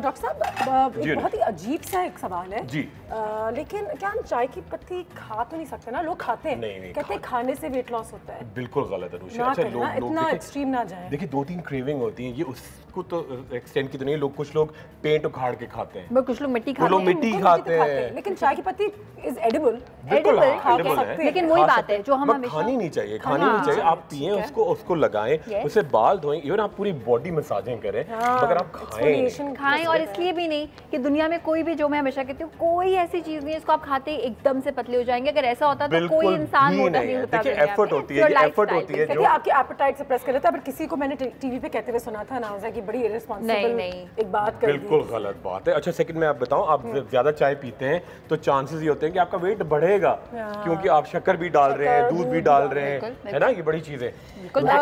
डॉक्टर साहब एक बहुत ही अजीब सा एक सवाल है जी। लेकिन क्या हम चाय की पत्ती खा तो नहीं सकते ना? लोग खाते हैं, नहीं कहते हैं खाने से वेट लॉस होता है। बिल्कुल गलत है। अच्छा इतना एक्सट्रीम ना जाए। देखिए 2-3 क्रेविंग होती है, ये उसको तो एक्सटेंड की तो नहीं। लोग कुछ लोग पेट उखाड़ के खाते हैं, कुछ लोग मिट्टी खाते हैं, लेकिन चाय की पत्ती इज एडिबल। लेकिन वही बात है जो हम हमेशा खानी नहीं चाहिए। आप पिए उसको लगाएं, उसे बाल धोएं, इवन आप पूरी बॉडी मसाजिंग करें, मगर आप खाएं और इसलिए भी नहीं कि दुनिया में कोई भी, जो मैं हमेशा कहती हूँ, कोई ऐसी चीज नहीं है इसको आप खाते ही एकदम से पतले हो जाएंगे। अगर ऐसा होता तो कोई इंसान मोटा नहीं होता। देखिए एफर्ट होती है, एफर्ट होती है जो आपकी एपेटाइट सप्रेस कर लेता है। बट किसी को मैंने टीवी पे कहते हुए सुना था ना कि बड़ी इररिस्पांसिबल एक बात कर दी। बिल्कुल गलत बात है। अच्छा सेकंड में आप बताऊं, आप ज्यादा चाय पीते हैं तो चांसेस ये होते हैं कि आपका वेट बढ़ेगा, क्योंकि आप शक्कर भी डाल रहे हैं, दूध भी डाल रहे हैं, है ना, ये बड़ी चीज है।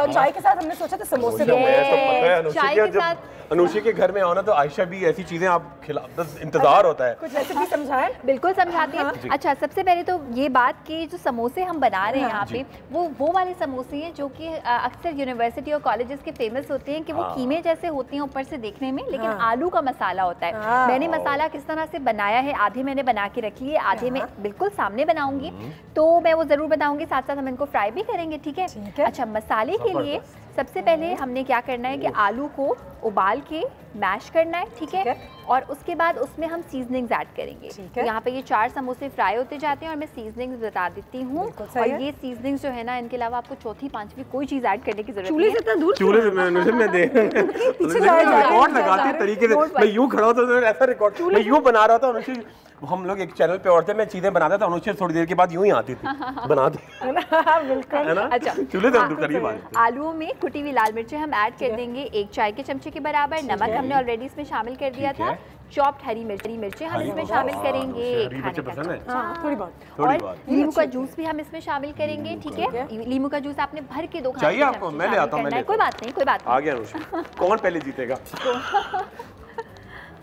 चाय के साथ हमने सोचा था समोसे तो पता है अनुषी के घर में आओ ना तो आयशा भी ऐसी चीजें आप खिला, बस इंतजार होता है। कुछ रेसिपी समझाएं। बिल्कुल समझाती हैं। अच्छा सबसे पहले तो ये बात कि जो समोसे हम बना रहे हैं यहाँ पे वो वाले समोसे हैं जो कि अक्सर यूनिवर्सिटी और कॉलेजेस के फेमस होते हैं कि वो कीमे जैसे होते हैं ऊपर से देखने में, लेकिन आलू का मसाला होता है। मैंने मसाला किस तरह से बनाया है, आधे मैंने बना के रखी है, आधे मैं बिल्कुल सामने बनाऊंगी, तो मैं वो जरूर बताऊंगी, साथ साथ हम इनको फ्राई भी करेंगे। ठीक है। अच्छा मसाले के लिए सबसे पहले हमने क्या करना है कि आलू को उबाल के मैश करना है। ठीक है। और उसके बाद उसमें हम सीजनिंग्स ऐड करेंगे। तो यहाँ पे ये 4 समोसे फ्राई होते जाते हैं और मैं सीजनिंग्स बता देती हूँ। और ये सीजनिंग्स जो है ना, इनके अलावा आपको चौथी पांचवी कोई चीज ऐड करने की जरूरत नहीं है। चूल्हे से मैं देख रिकॉर्ड लगाते तरीके से, मैं यूं खड़ा होता था, ऐसा रिकॉर्ड मैं यूं बना रहा था। अनुषी हम लोग एक चैनल पे और थे, मैं चीजें बनाता था, अनुषी थोड़ी देर के बाद यूं ही आती थी बनाते। बिल्कुल। अच्छा चूल्हे से करिए बात। आलूओं में कुटी हुई लाल मिर्चें हम ऐड कर देंगे 1 चाय के चमचे के बराबर। नमक हमने ऑलरेडी इसमें शामिल कर दिया था। चॉप्ड हरी मिर्चें हम इसमें शामिल करेंगे खाने का, थोड़ी बहुत। और नींबू का जूस भी हम इसमें शामिल करेंगे। ठीक है। नींबू का जूस आपने भर के 2 चाहिए आपको, मैं ले आता हूं। कोई बात नहीं, कोई बात नहीं। आ गया अनुषी, कौन पहले जीतेगा?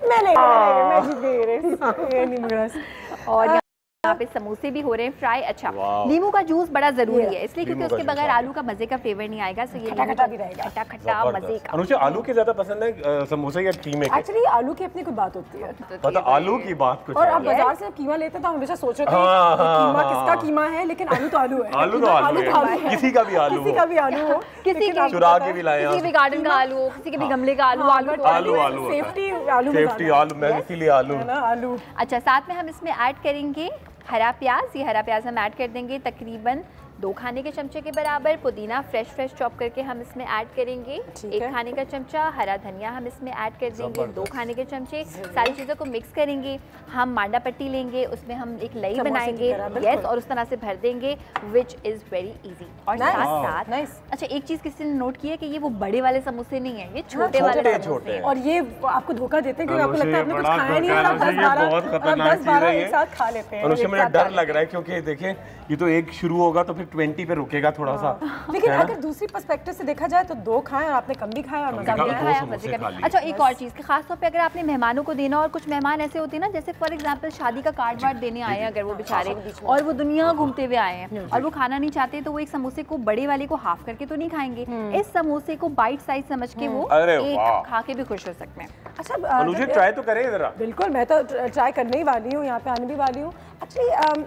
मैं जीत गई। और यहाँ पे समोसे भी हो रहे हैं फ्राई। अच्छा नींबू का जूस बड़ा जरूरी है, इसलिए क्योंकि उसके बगैर आलू का मजे का फ्लेवर नहीं आएगा। सो ये खट्टा भी रहेगा, खट्टा मजे का। अनुषा आलू के ज्यादा पसंद है समोसे या कीमे के? एक्चुअली आलू की अपनी कोई बात होती है, पता आलू की बात कुछ। और आप बाजार से कीमा लेते तो हमेशा सोच रहे थे कीमा किसका कीमा है, लेकिन आलू तो आलू है। आलू तो आलू है, किसी का भी आलू, किसी का भी आलू हो, किसी के चुरा के भी लाए, किसी भी गार्डन का आलू हो, किसी के भी गमले का आलू, आलू सेफ्टी आलू, सेफ्टी आलू, मैं इसीलिए आलू। अच्छा साथ में हम इसमें ऐड करेंगे हरा प्याज। ये हरा प्याज हम ऐड कर देंगे तकरीबन 2 खाने के चमचे के बराबर। पुदीना फ्रेश चॉप करके हम इसमें ऐड करेंगे 1 खाने का चमचा। हरा धनिया हम इसमें ऐड कर देंगे 2 खाने के चमचे। सारी चीज़ों को मिक्स करेंगे। हम मांडा पट्टी लेंगे, उसमें हम एक लई बनाएंगे, यस, और उस तरह से भर देंगे, विच इज़ वेरी इजी। और साथ अच्छा एक चीज़ किसी ने नोट किया कि ये वो बड़े वाले समोसे नहीं है, ये छोटे वाले समोसे हैं। और ये आपको धोखा देते हैं क्योंकि आपको लगता है आपने कुछ खाया नहीं है, 10-12 एक साथ खा लेते हैं। मुझे डर लग रहा है क्योंकि देखिए ये तो एक शुरू होगा तो फिर 20 पे रुकेगा थोड़ा सा। लेकिन अगर दूसरी पर्सपेक्टिव से देखा जाए तो 2 खाएं और आपने कम भी खाया और मजा भी खाया। अच्छा एक और चीज़, खास तौर पे अगर आपने मेहमानों को देना, और कुछ मेहमान ऐसे होते हैं ना, जैसे फॉर एग्जांपल शादी का कार्ड वार्ड देने आए हैं अगर वो बेचारे, और वो दुनिया घूमते हुए आए हैं और वो खाना नहीं चाहते, तो वो एक समोसे को, बड़े वाले को हाफ करके तो नहीं खाएंगे, इस समोसे को बाइट साइज समझ के वो एक खा के भी खुश हो सकते हैं। अच्छा अनुजा ट्राई तो करें जरा। बिल्कुल, मैं तो ट्राई करने ही वाली हूँ, यहाँ पे आने भी वाली हूँ एक्चुअली।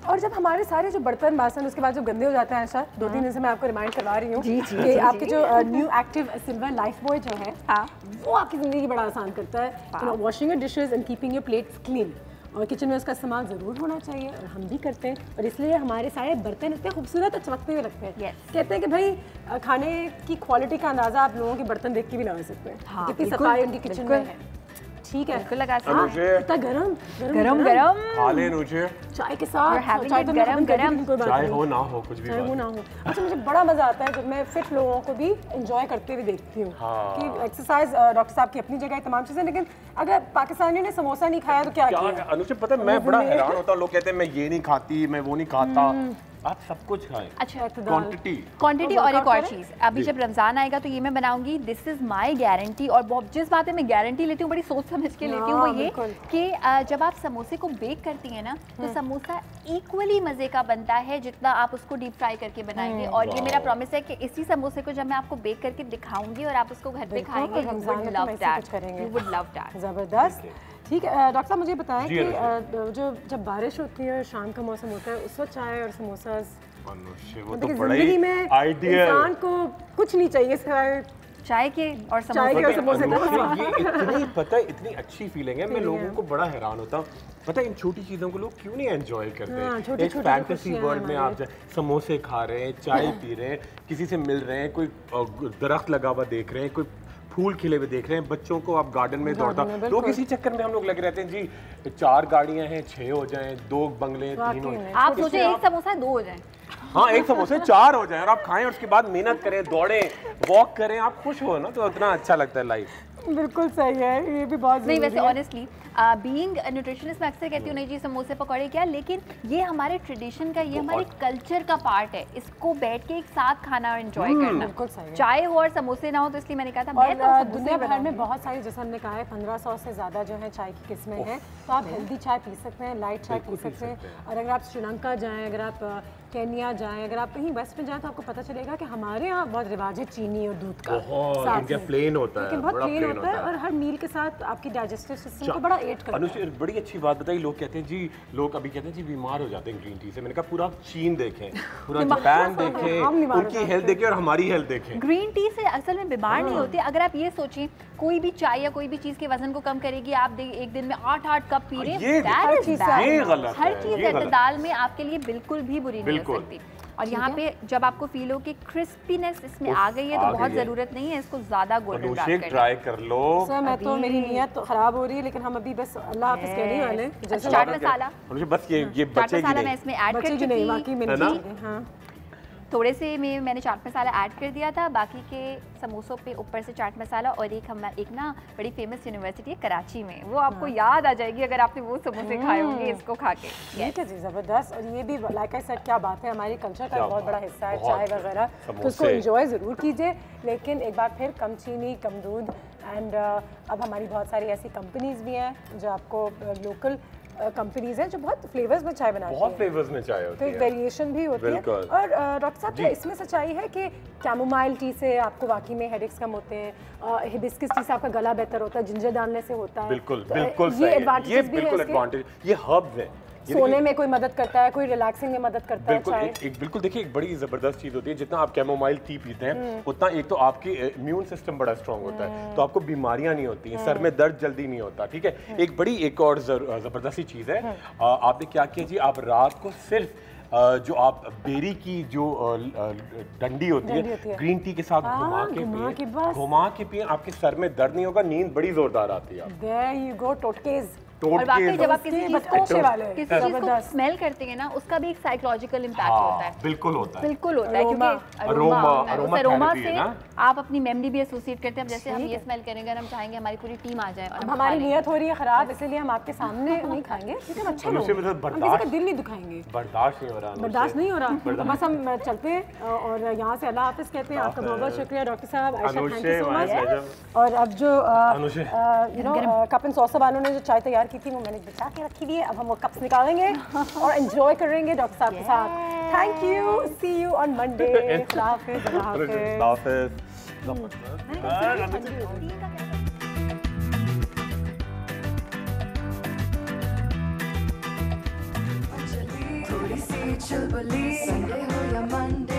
और जब हमारे सारे जो बर्तन बासन उसके बाद जब गंदे हो जाते हैं, ऐसा 2-3 दिन से मैं आपको रिमाइंड करवा रही हूँ कि आपके जो new active silver life boy जो है वो आपकी ज़िंदगी बड़ा आसान करता है। Washing your dishes and keeping your plates clean, और किचन में उसका इस्तेमाल ज़रूर होना चाहिए, और हम भी करते हैं, और इसलिए हमारे सारे बर्तन इतने खूबसूरत और चमकते हुए लगते हैं। कहते हैं कि भाई खाने की क्वालिटी का अंदाज़ा आप लोगों के बर्तन देख के भी लगा सकते हैं, कितनी सफाई उनकी किचन में है। ठीक है, बिल्कुल लगा सकते हैं। इतना गरम खा ले नुचे चाय के साथ, चाय तो गरम चाय हो ना हो कुछ भी चाय हो ना हो। अच्छा मुझे बड़ा मजा आता है जब मैं फिट लोगों को भी एंजॉय करते हुए देखती हूँ कि एक्सरसाइज, डॉक्टर साहब की अपनी जगह तमाम चीजें, लेकिन अगर पाकिस्तानी ने समोसा नहीं खाया तो क्या किया? अनुचे पता है मैं बड़ा हैरान होता हूँ, लोग कहते हैं मैं ये नहीं खाती, मैं वो नहीं खाता, आप सब कुछ खाएं। अच्छा क्वांटिटी और एक और चीज़, अभी जब रमज़ान आएगा तो ये मैं बनाऊंगी, दिस इज़ माय गारंटी, और जिस बात में मैं गारंटी लेती हूँ बड़ी सोच समझ के लेती हूँ, वो ये कि जब आप समोसे को बेक करती हैं ना तो समोसा इक्वली मज़े का बनता है जितना आप उसको डीप फ्राई करके बनाएंगे। और ये मेरा प्रॉमिस है कि इसी समोसे को जब मैं आपको बेक करके दिखाऊंगी और आप उसको घर पे खाएंगे, यू वुड लव दैट। ज़बरदस्त। ठीक है डॉक्टर साहब, मुझे बताएं कि जब बारिश होती है, शाम का मौसम होता है, उस वक्त चाय और समोसा, वो तो जिंदगी में इंसान को कुछ नहीं चाहिए सिवाय चाय के और समोसे। इतनी पता है, इतनी अच्छी फीलिंग है, मैं लोगों को बड़ा हैरान होता हूँ, पता है इन छोटी चीज़ों को लोग क्यों नहीं एंजॉय करते। एक फैंटेसी वर्ल्ड में आप समोसे खा रहे हैं, चाय पी रहे हैं, किसी से मिल रहे हैं, कोई दरख्त लगा हुआ देख रहे हैं, कोई फूल खिले हुए देख रहे हैं, बच्चों को आप गार्डन में दौड़ता, लोग इसी चक्कर में हम लोग लगे रहते हैं जी 4 गाड़ियां हैं 6 हो जाएं, 2 बंगले 3 हो जाएं। आप सोचे एक समोसा 2 हो जाएं। हाँ, एक समोसे 4 हो जाएं और आप खाएं और उसके बाद मेहनत करें, दौड़ें, वॉक करें, आप खुश हो ना, तो इतना अच्छा लगता है लाइफ। बिल्कुल सही है, ये भी बहुत नहीं वैसे ऑनेस्टली बीइंग न्यूट्रिशनिस्ट मैं अक्सर कहती हूँ नहीं जी समोसे पकौड़े क्या, लेकिन ये हमारे ट्रेडिशन का, ये हमारे कल्चर का पार्ट है। इसको बैठ के एक साथ खाना और एंजॉय करना, बिल्कुल सही है। चाहे हो और समोसे ना हो, तो इसलिए मैंने कहा था मैं तो दुनिया भर में बहुत सारी, जैसे हमने कहा है 1500 से ज़्यादा जो है चाय की किस्में हैं, तो आप हेल्दी चाय पी सकते हैं, लाइट चाय पी सकते हैं। और अगर आप श्रीलंका जाएँ, अगर आप केन्या जाएं, अगर आप कहीं वेस्ट में जाएं, तो आपको पता चलेगा कि हमारे यहाँ बहुत रिवाज है चीनी और दूध का। इनका प्लेन होता है, बहुत प्लेन होता है और हर मील के साथ आपकी डाइजेस्टिव सिस्टम को बड़ा एड करता है। बड़ी अच्छी बात बताई। लोग कहते हैं जी, लोग अभी कहते हैं जी बीमार हो जाते हैं ग्रीन टी से। मैंने कहा पूरा चीन देखें, पूरा जापान देखें, उनकी हेल्थ देखें और हमारी हेल्थ देखें। ग्रीन टी से असल में बीमार नहीं होते। अगर आप ये सोचें कोई भी चाय या कोई भी चीज़ के वजन को कम करेगी, आप एक दिन में 8 कप पी रहे हैं, हर चीज़ एतदाल में आपके लिए बिल्कुल भी बुरी नहीं हो सकती। और यहाँ पे जब आपको फील हो कि क्रिस्पीनेस इसमें आ गई है, तो बहुत ज़रूरत नहीं है इसको ज़्यादा गोल्डन डाल करने। ट्राई कर लो सर, मैं तो मेरी नीयत तो खराब हो रही है, लेकिन हम अभी बस अल्लाह हाफ़िज़ कहने वाले। जैसे चाट मसाला, बस ये चाट मसाला मैं इसमें ऐड कर चुकी हूँ, वाकई में। हाँ, थोड़े से मैंने चाट मसाला ऐड कर दिया था। बाकी के समोसों पे ऊपर से चाट मसाला और एक ना बड़ी फेमस यूनिवर्सिटी है कराची में, वो आपको याद आ जाएगी अगर आपने वो समोसे खाए होंगे इसको खा के। ठीक है जी, ज़बरदस्त। और ये भी लाइक आई सेड, क्या बात है, हमारी कल्चर का बहुत बड़ा हिस्सा है चाय वगैरह, तो उसको एंजॉय ज़रूर कीजिए। लेकिन एक बार फिर कम चीनी, कम दूध। एंड अब हमारी बहुत सारी ऐसी कंपनीज भी हैं जो आपको लोकल कंपनीज हैं जो बहुत फ्लेवर्स में चाय बनाती हैं, बहुत फ्लेवर्स में चाय होती है, तो वेरिएशन भी होती है। और डॉक्टर साहब, क्या इसमें सच्चाई है कि कैमोमाइल टी से आपको वाकई में हेडेक्स कम होते हैं, हिबिस्कस टी से आपका गला बेहतर होता है, जिंजर डालने से होता है? बिल्कुल बिल्कुल सही है, ये बिल्कुल एडवांटेज, ये हर्ब्स हैं। सोने में कोई मदद करता है, कोई रिलैक्सिंग में मदद करता है चाय। बिल्कुल देखिए, एक बड़ी ज़बरदस्त चीज़ होती है, जितना आप कैमोमाइल टी पीते हैं उतना एक तो आपकी इम्यून सिस्टम बड़ा स्ट्रॉन्ग होता है, तो आपको बीमारियां नहीं होती हैं, सर में दर्द जल्दी नहीं होता। ठीक है, एक और ज़बरदस्त चीज़ है, आपने क्या किया जी, आप रात को सिर्फ जो आप बेरी की जो डंडी होती है ग्रीन टी के साथ घुमा के पिए, आपके सर में दर्द नहीं होगा, नींद बड़ी जोरदार आती है। There you go, टोटकेज़। और वाकई जब आप किसी चीज को स्मेल करते हैं ना, उसका भी एक साइकोलॉजिकल इम्पैक्ट होता है। बिल्कुल होता है, बिल्कुल होता है, क्योंकि अरोमा से आप अपनी मेमोरी भी एसोसिएट करते हैं। जैसे हम ये स्मेल करेंगे, हम चाहेंगे हमारी पूरी टीम आ जाए। और हमारी नीयत हो रही है खराब, इसलिए हम आपके सामने नहीं खाएंगे, क्योंकि हम अच्छे लोग हैं, हम किसी का दिल नहीं दुखाएंगे। बर्दाश्त नहीं हो रहा, बर्दाश्त नहीं हो रहा। बस हम चलते हैं और यहाँ से अल्लाह हाफिज़ कहते हैं। आपका बहुत बहुत शुक्रिया डॉक्टर साहब, Ayesha, thank you so much. और अब जो कप एंड सॉसर वालों ने जो चाय तैयार की थी, वो मैंने बचा के रखी हुई है। अब हम वो कप्स निकालेंगे और एंजॉय करेंगे डॉक्टर साहब के साथ। Thank you, see you on Monday. थोड़ी सी चुलबुली, संडे हो या मंडे।